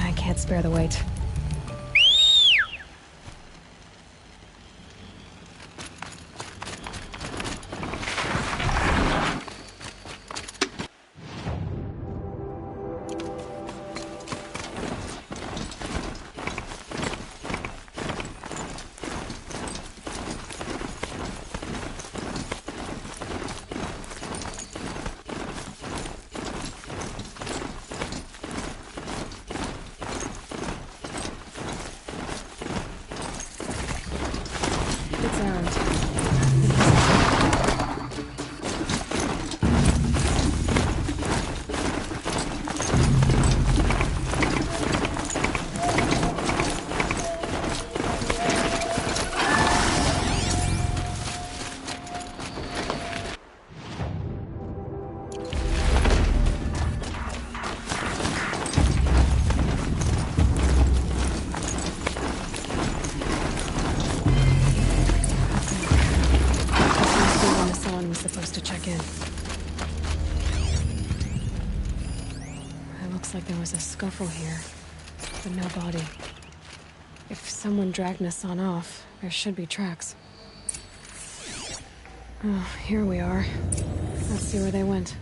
I can't spare the weight. It's Errant. Supposed to check in. It looks like there was a scuffle here, but no body. If someone dragged Nassan off, there should be tracks. Oh, here we are. Let's see where they went.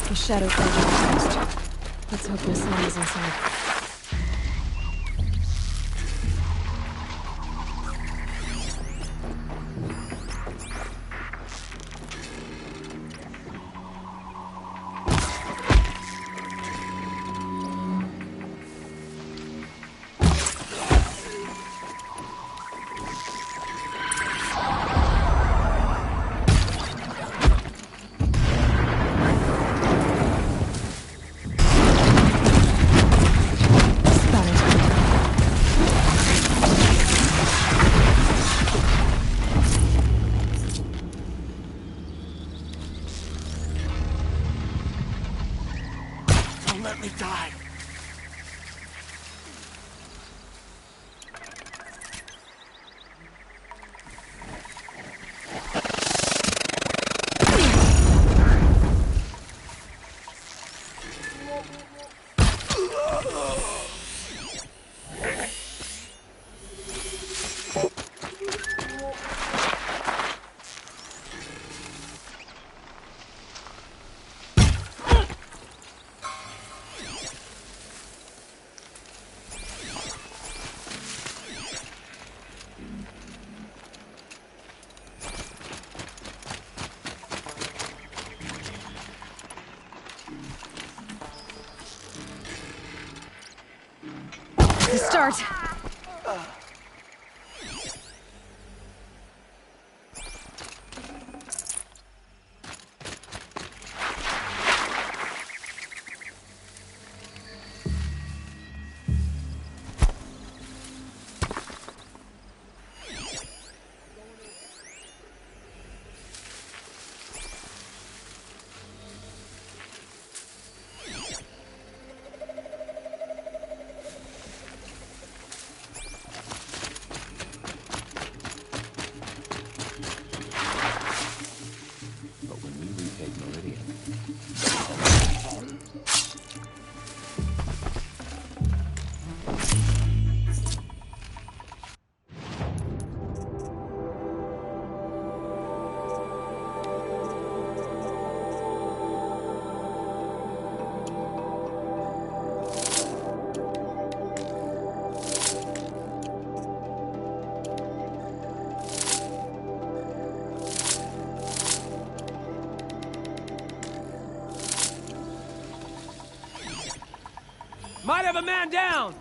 The shadow closed. Let's hope Nassan is inside. Let me die. Start! Might have a man down!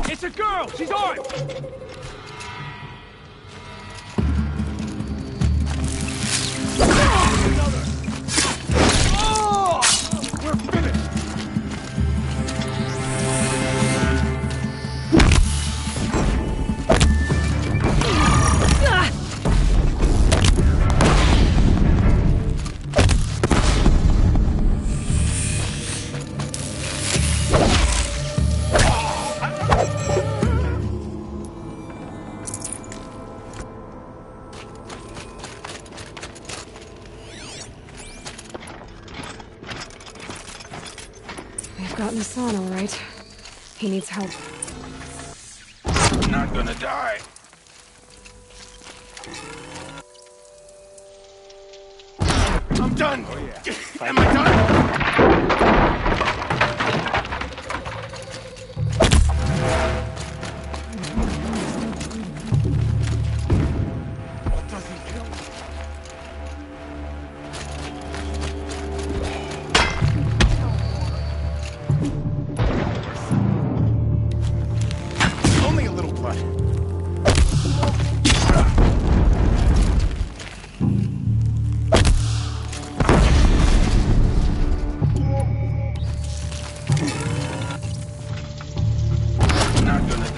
It's a girl! She's armed! We're finished! Gotten Hassan, all right. He needs help. I'm not gonna die. I'm done. Oh, yeah. Am I done?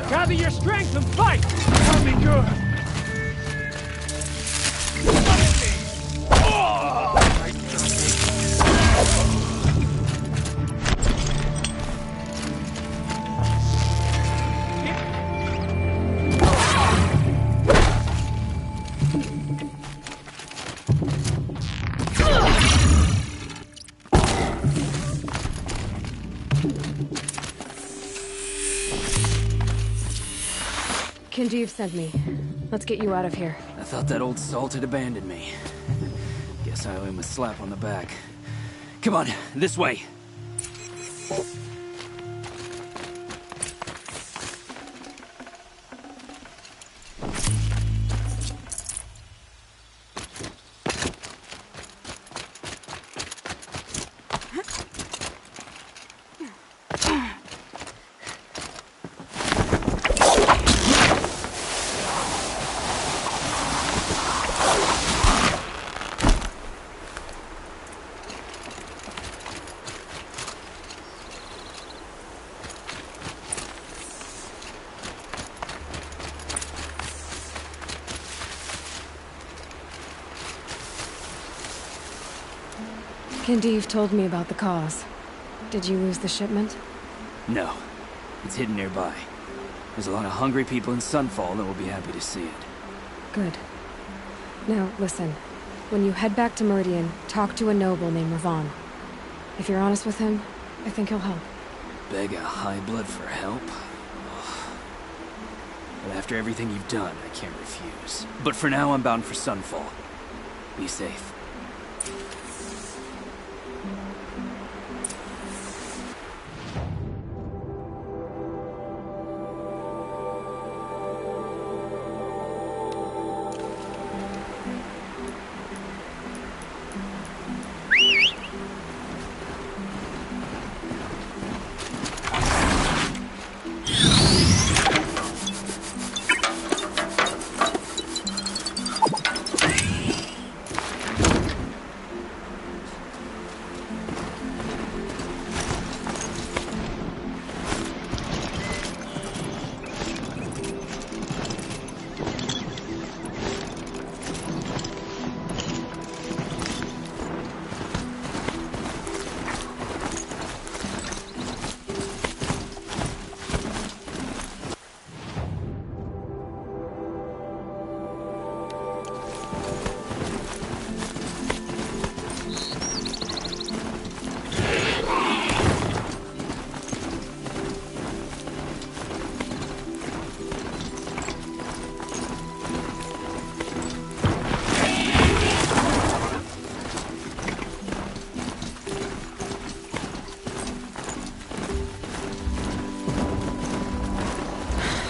Gather your strength and fight! That'll be good! Kenjiv sent me. Let's get you out of here. I thought that old salt had abandoned me. Guess I owe him a slap on the back. Come on, this way. Kenjiv told me about the cause. Did you lose the shipment? No. It's hidden nearby. There's a lot of hungry people in Sunfall that will be happy to see it. Good. Now, listen. When you head back to Meridian, talk to a noble named Ravan. If you're honest with him, I think he'll help. Beg a high blood for help? Ugh. But after everything you've done, I can't refuse. But for now, I'm bound for Sunfall. Be safe.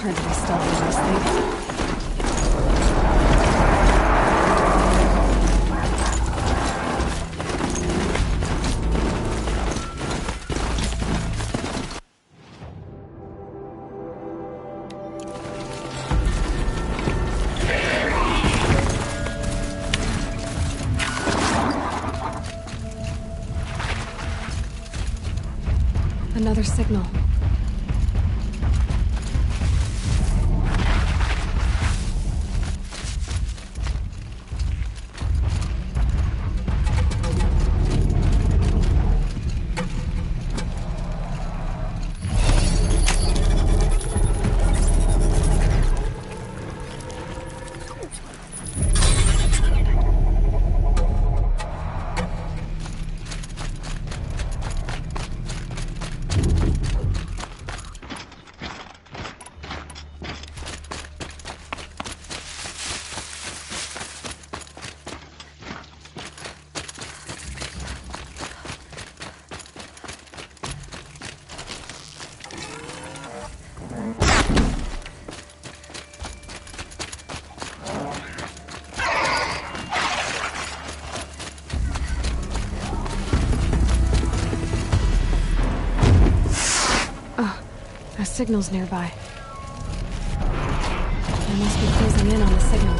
Hard to be stealthy in this thing. Another signal. A signal's nearby. They must be closing in on the signal.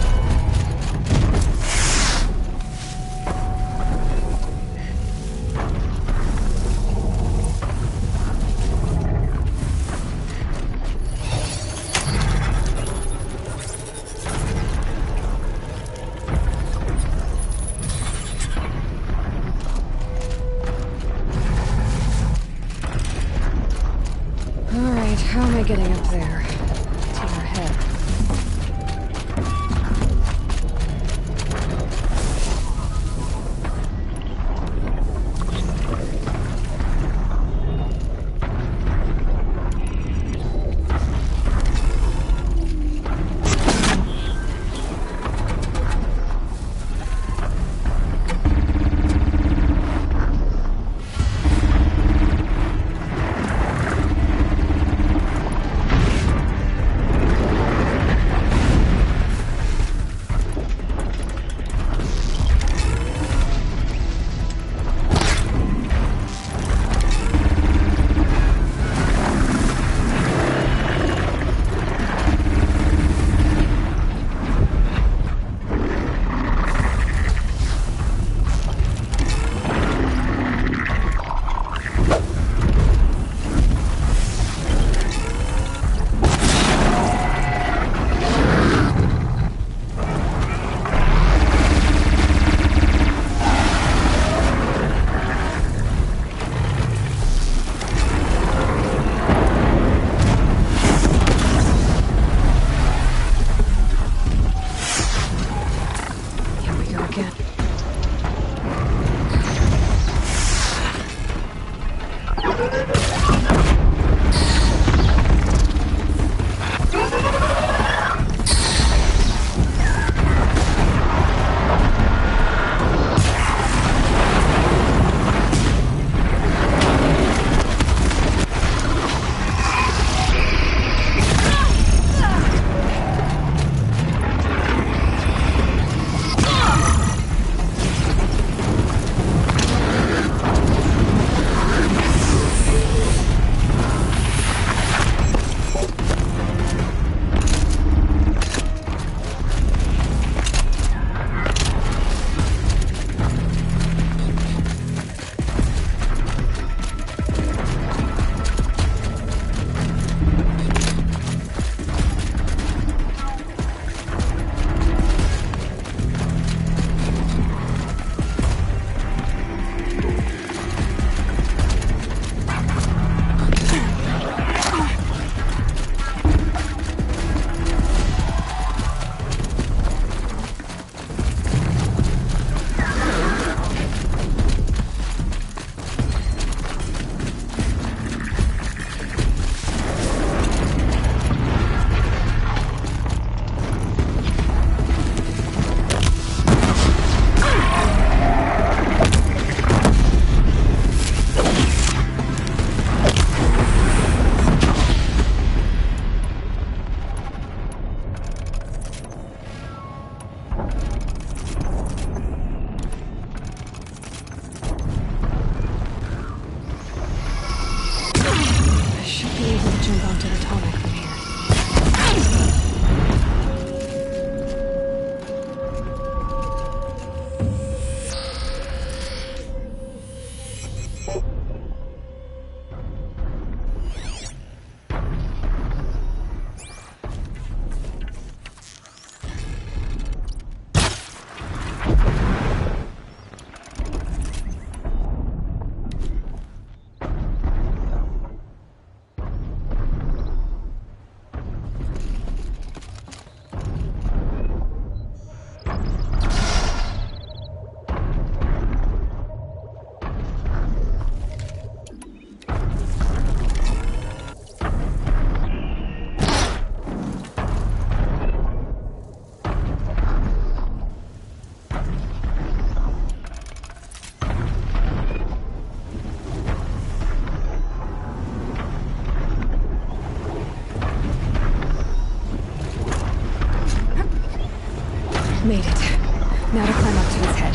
How am I getting up there? To your head. Made it. Now to climb up to its head.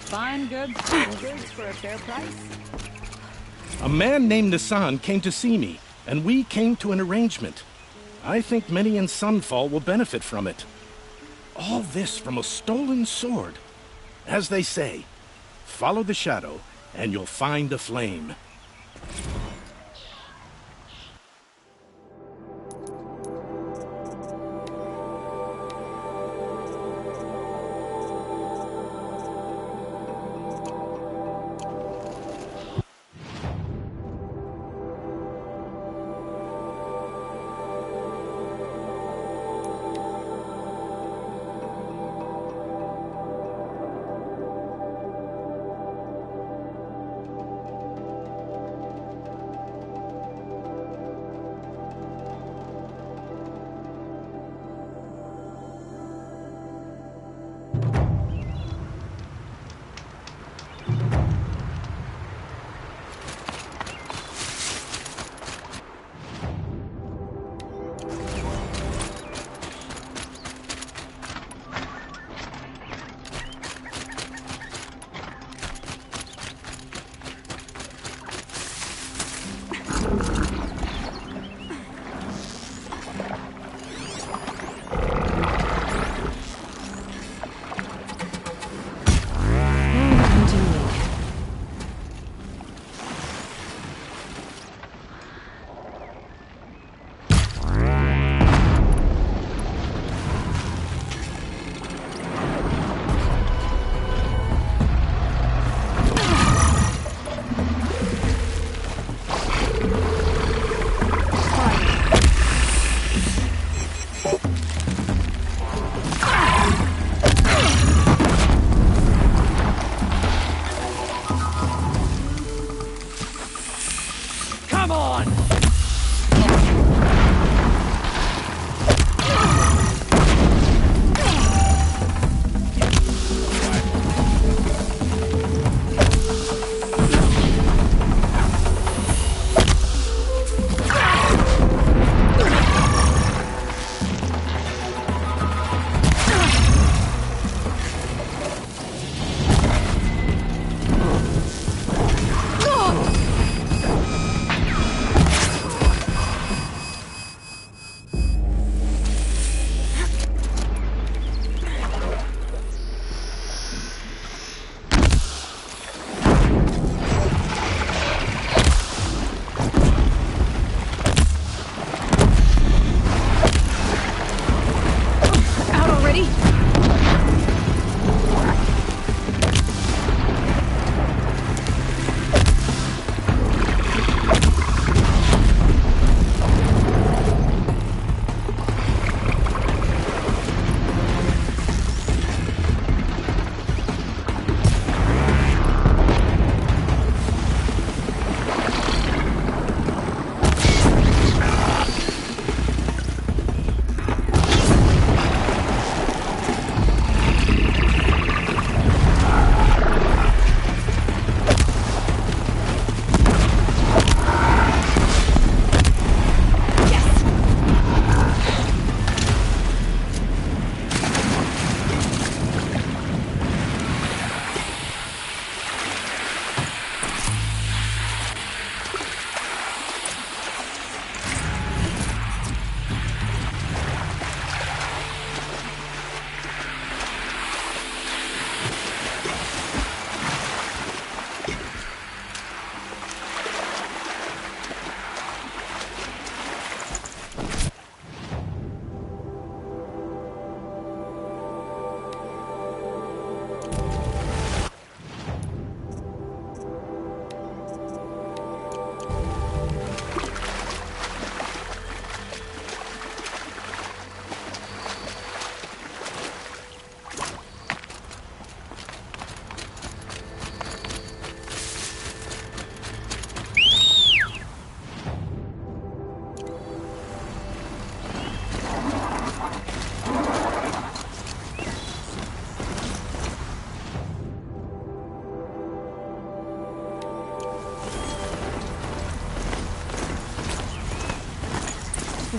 Fine goods for a fair price. A man named Nissan came to see me, and we came to an arrangement. I think many in Sunfall will benefit from it. All this from a stolen sword. As they say, follow the shadow, and you'll find a flame.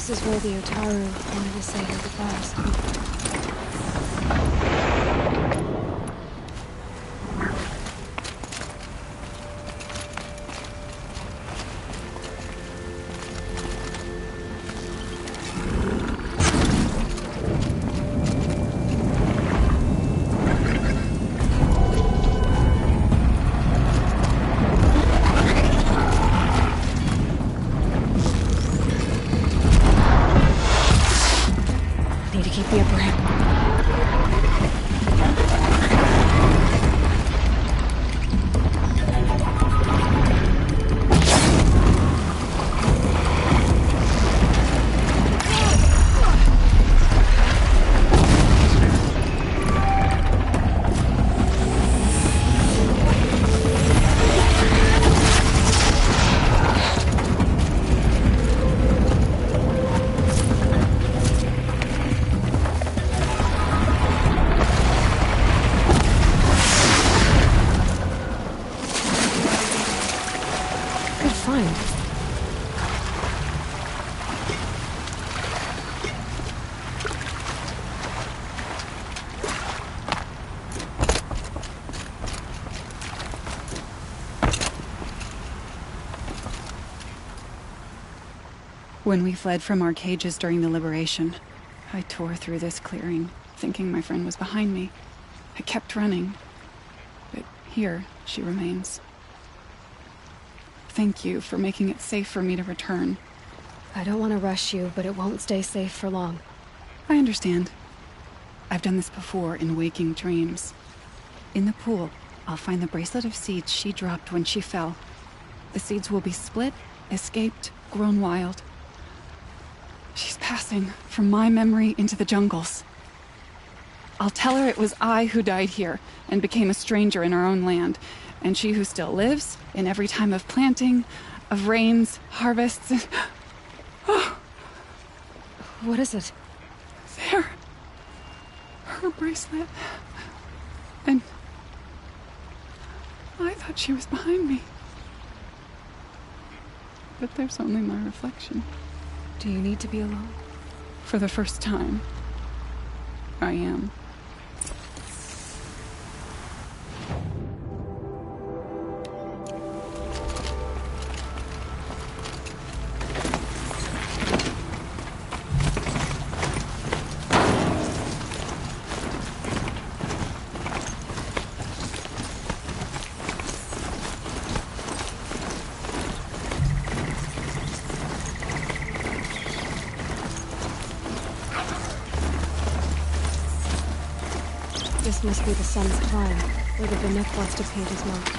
This is where the Otaru wanted to say their goodbyes. Need to keep the upper hand. Good find. When we fled from our cages during the liberation, I tore through this clearing, thinking my friend was behind me. I kept running, but here she remains. Thank you for making it safe for me to return. I don't want to rush you, but it won't stay safe for long. I understand. I've done this before in waking dreams. In the pool, I'll find the bracelet of seeds she dropped when she fell. The seeds will be split, escaped, grown wild. She's passing from my memory into the jungles. I'll tell her it was I who died here and became a stranger in our own land, and she who still lives in every time of planting, of rains, harvests, and... What is it? There. Her bracelet. And... I thought she was behind me. But there's only my reflection. Do you need to be alone? For the first time, I am. This must be the sun's climb, where the Banuk wants to paint his mark.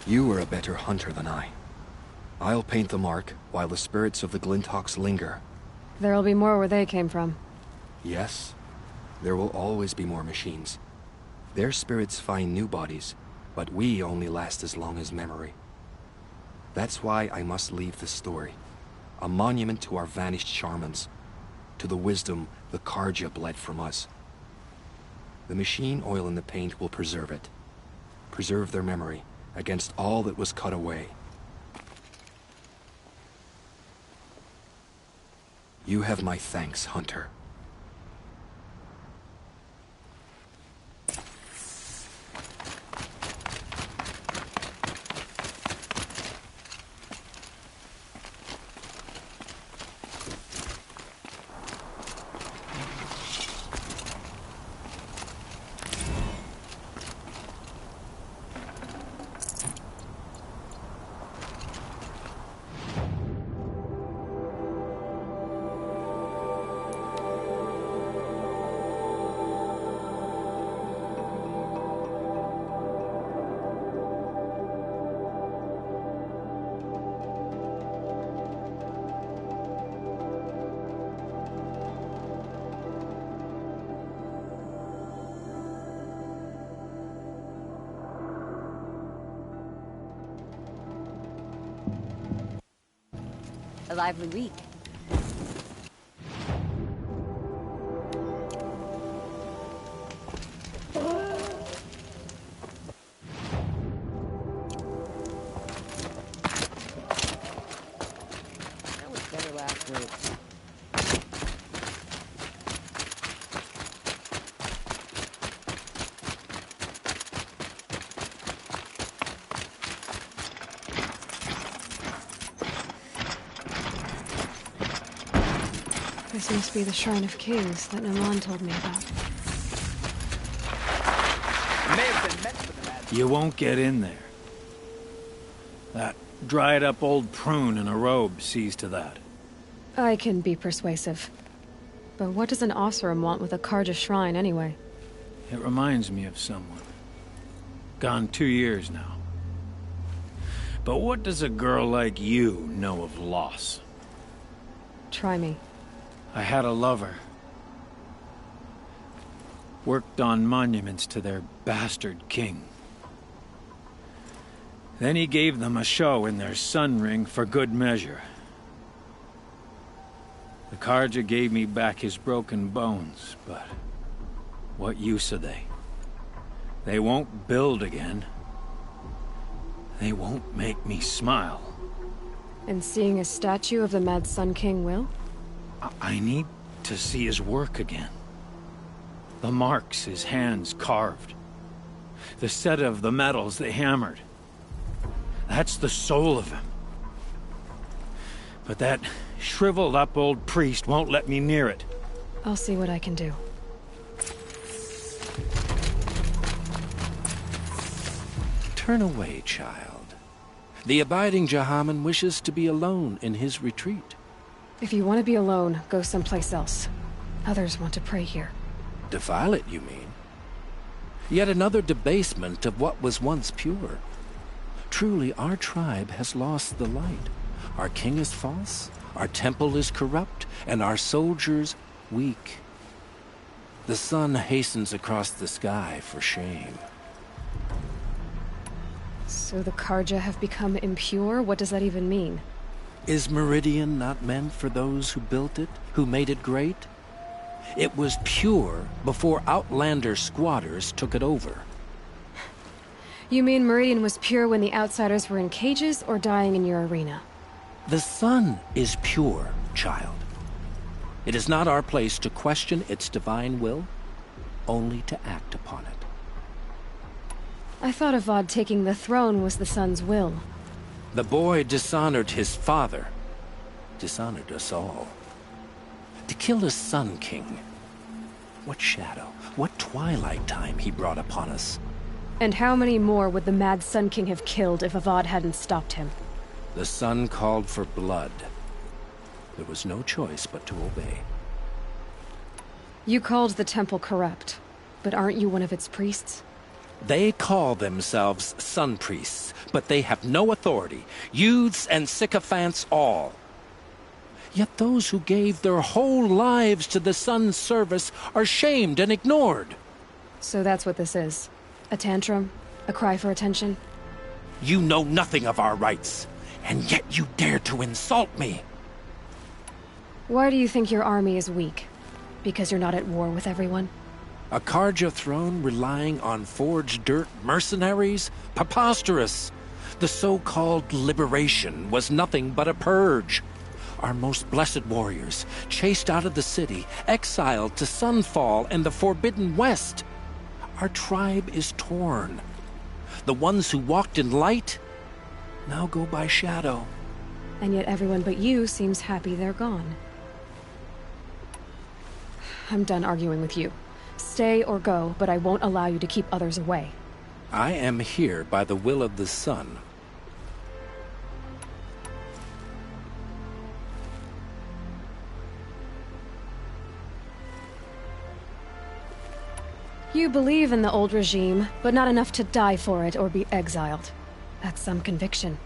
You are a better hunter than I. I'll paint the mark while the spirits of the Glinthawks linger. There'll be more where they came from. Yes, there will always be more machines. Their spirits find new bodies, but we only last as long as memory. That's why I must leave this story. A monument to our vanished shamans, to the wisdom the Karja bled from us. The machine oil in the paint will preserve it. Preserve their memory against all that was cut away. You have my thanks, Hunter. A lively week. That was better last week. This must be the Shrine of Kings that Naman told me about. You won't get in there. That dried-up old prune in a robe sees to that. I can be persuasive. But what does an Oseram want with a Karja shrine, anyway? It reminds me of someone. Gone 2 years now. But what does a girl like you know of loss? Try me. I had a lover. Worked on monuments to their bastard king. Then he gave them a show in their sun ring for good measure. The Karja gave me back his broken bones, but what use are they? They won't build again. They won't make me smile. And seeing a statue of the Mad Sun King will? I need to see his work again. The marks his hands carved. The set of the metals they hammered. That's the soul of him. But that shriveled up old priest won't let me near it. I'll see what I can do. Turn away, child. The abiding Jahaman wishes to be alone in his retreat. If you want to be alone, go someplace else. Others want to pray here. Defile it, you mean? Yet another debasement of what was once pure. Truly, our tribe has lost the light. Our king is false, our temple is corrupt, and our soldiers weak. The sun hastens across the sky for shame. So the Karja have become impure? What does that even mean? Is Meridian not meant for those who built it, who made it great? It was pure before outlander squatters took it over. You mean Meridian was pure when the outsiders were in cages or dying in your arena? The sun is pure, child. It is not our place to question its divine will, only to act upon it. I thought Avad taking the throne was the sun's will. The boy dishonored his father, dishonored us all. To kill a Sun King. What shadow, what twilight time he brought upon us. And how many more would the Mad Sun King have killed if Avad hadn't stopped him? The sun called for blood. There was no choice but to obey. You called the temple corrupt, but aren't you one of its priests? They call themselves sun priests, but they have no authority. Youths and sycophants all. Yet those who gave their whole lives to the sun's service are shamed and ignored. So that's what this is. A tantrum? A cry for attention? You know nothing of our rights, and yet you dare to insult me. Why do you think your army is weak? Because you're not at war with everyone? A Karja throne relying on forged dirt mercenaries? Preposterous! The so-called liberation was nothing but a purge. Our most blessed warriors, chased out of the city, exiled to Sunfall and the Forbidden West. Our tribe is torn. The ones who walked in light now go by shadow. And yet everyone but you seems happy they're gone. I'm done arguing with you. Stay or go, but I won't allow you to keep others away. I am here by the will of the sun. You believe in the old regime, but not enough to die for it or be exiled. That's some conviction.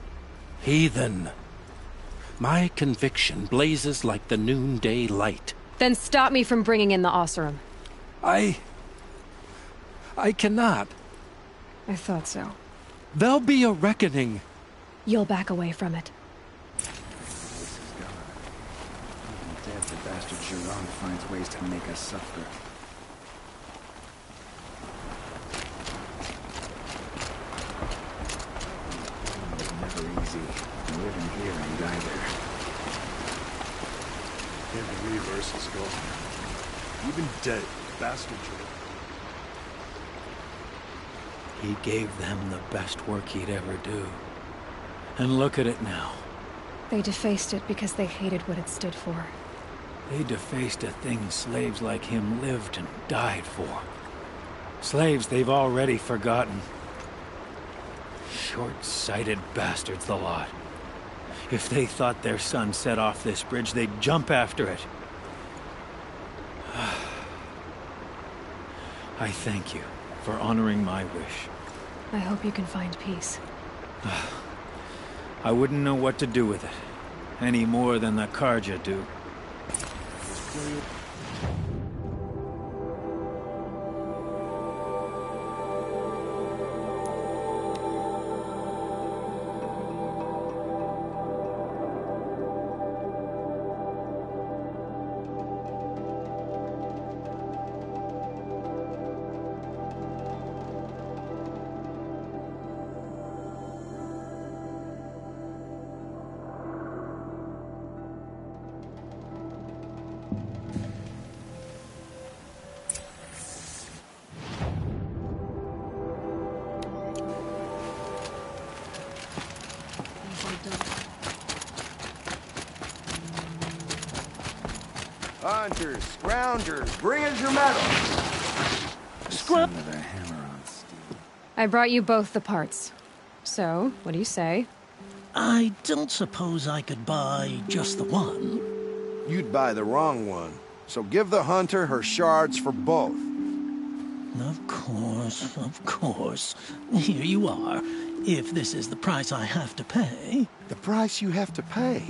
Heathen. My conviction blazes like the noonday light. Then stop me from bringing in the Oseram. I cannot. I thought so. There'll be a reckoning. You'll back away from it. This is God. Even dead, the bastard Giron finds ways to make us suffer. It's never easy. Living here ain't either. Can't believe Ursa's gone. Even dead, bastard Giron. He gave them the best work he'd ever do. And look at it now. They defaced it because they hated what it stood for. They defaced a thing slaves like him lived and died for. Slaves they've already forgotten. Short-sighted bastards, the lot. If they thought their son set off this bridge, they'd jump after it. I thank you for honoring my wish. I hope you can find peace. I wouldn't know what to do with it, any more than the Karja do. Hunters, scroungers, bring us your metal. Scrap! I brought you both the parts. So, what do you say? I don't suppose I could buy just the one. You'd buy the wrong one. So give the hunter her shards for both. Of course, of course. Here you are. If this is the price I have to pay. The price you have to pay?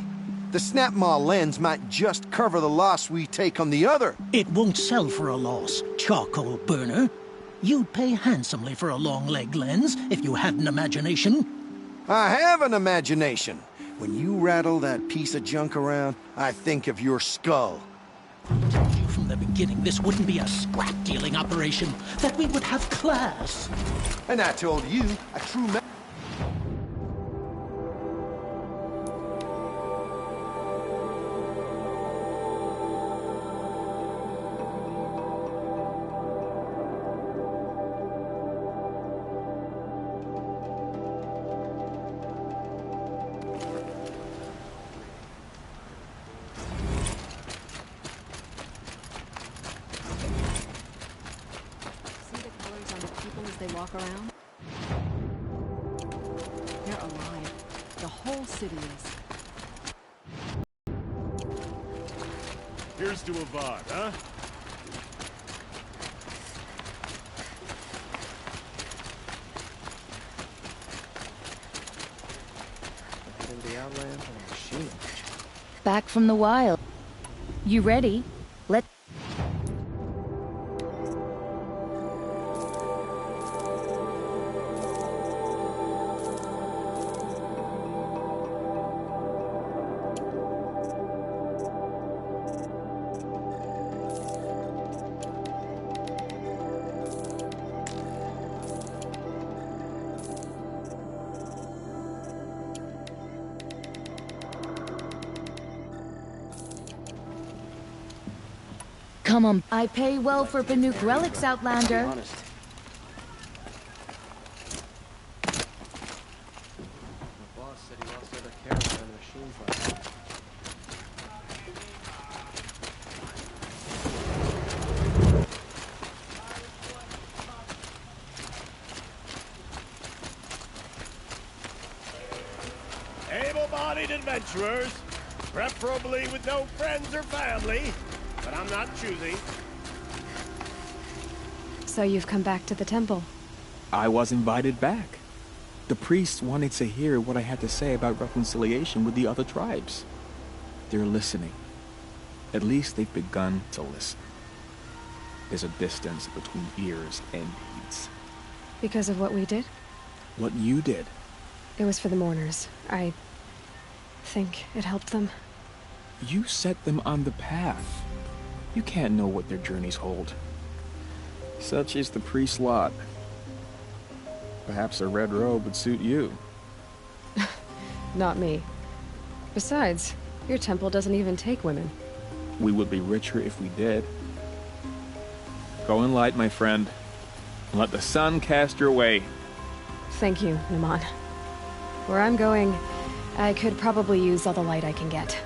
The Snapmaw lens might just cover the loss we take on the other. It won't sell for a loss, charcoal burner. You'd pay handsomely for a long-leg lens if you had an imagination. I have an imagination. When you rattle that piece of junk around, I think of your skull. I told you from the beginning this wouldn't be a scrap-dealing operation, that we would have class. And I told you a true man. They walk around? They're alive. The whole city is. Here's to Avad, huh? in the Outland on a machine. Back from the wild. You ready? Let... Come on. I pay well for Banuk relics, Outlander. Able-bodied adventurers, preferably with no friends or family, but I'm not choosy. So you've come back to the temple? I was invited back. The priests wanted to hear what I had to say about reconciliation with the other tribes. They're listening. At least they've begun to listen. There's a distance between ears and deeds. Because of what we did? What you did. It was for the mourners. I think it helped them. You set them on the path. You can't know what their journeys hold. Such is the priest's lot. Perhaps a red robe would suit you. Not me. Besides, your temple doesn't even take women. We would be richer if we did. Go in light, my friend. And let the sun cast your way. Thank you, Naman. Where I'm going, I could probably use all the light I can get.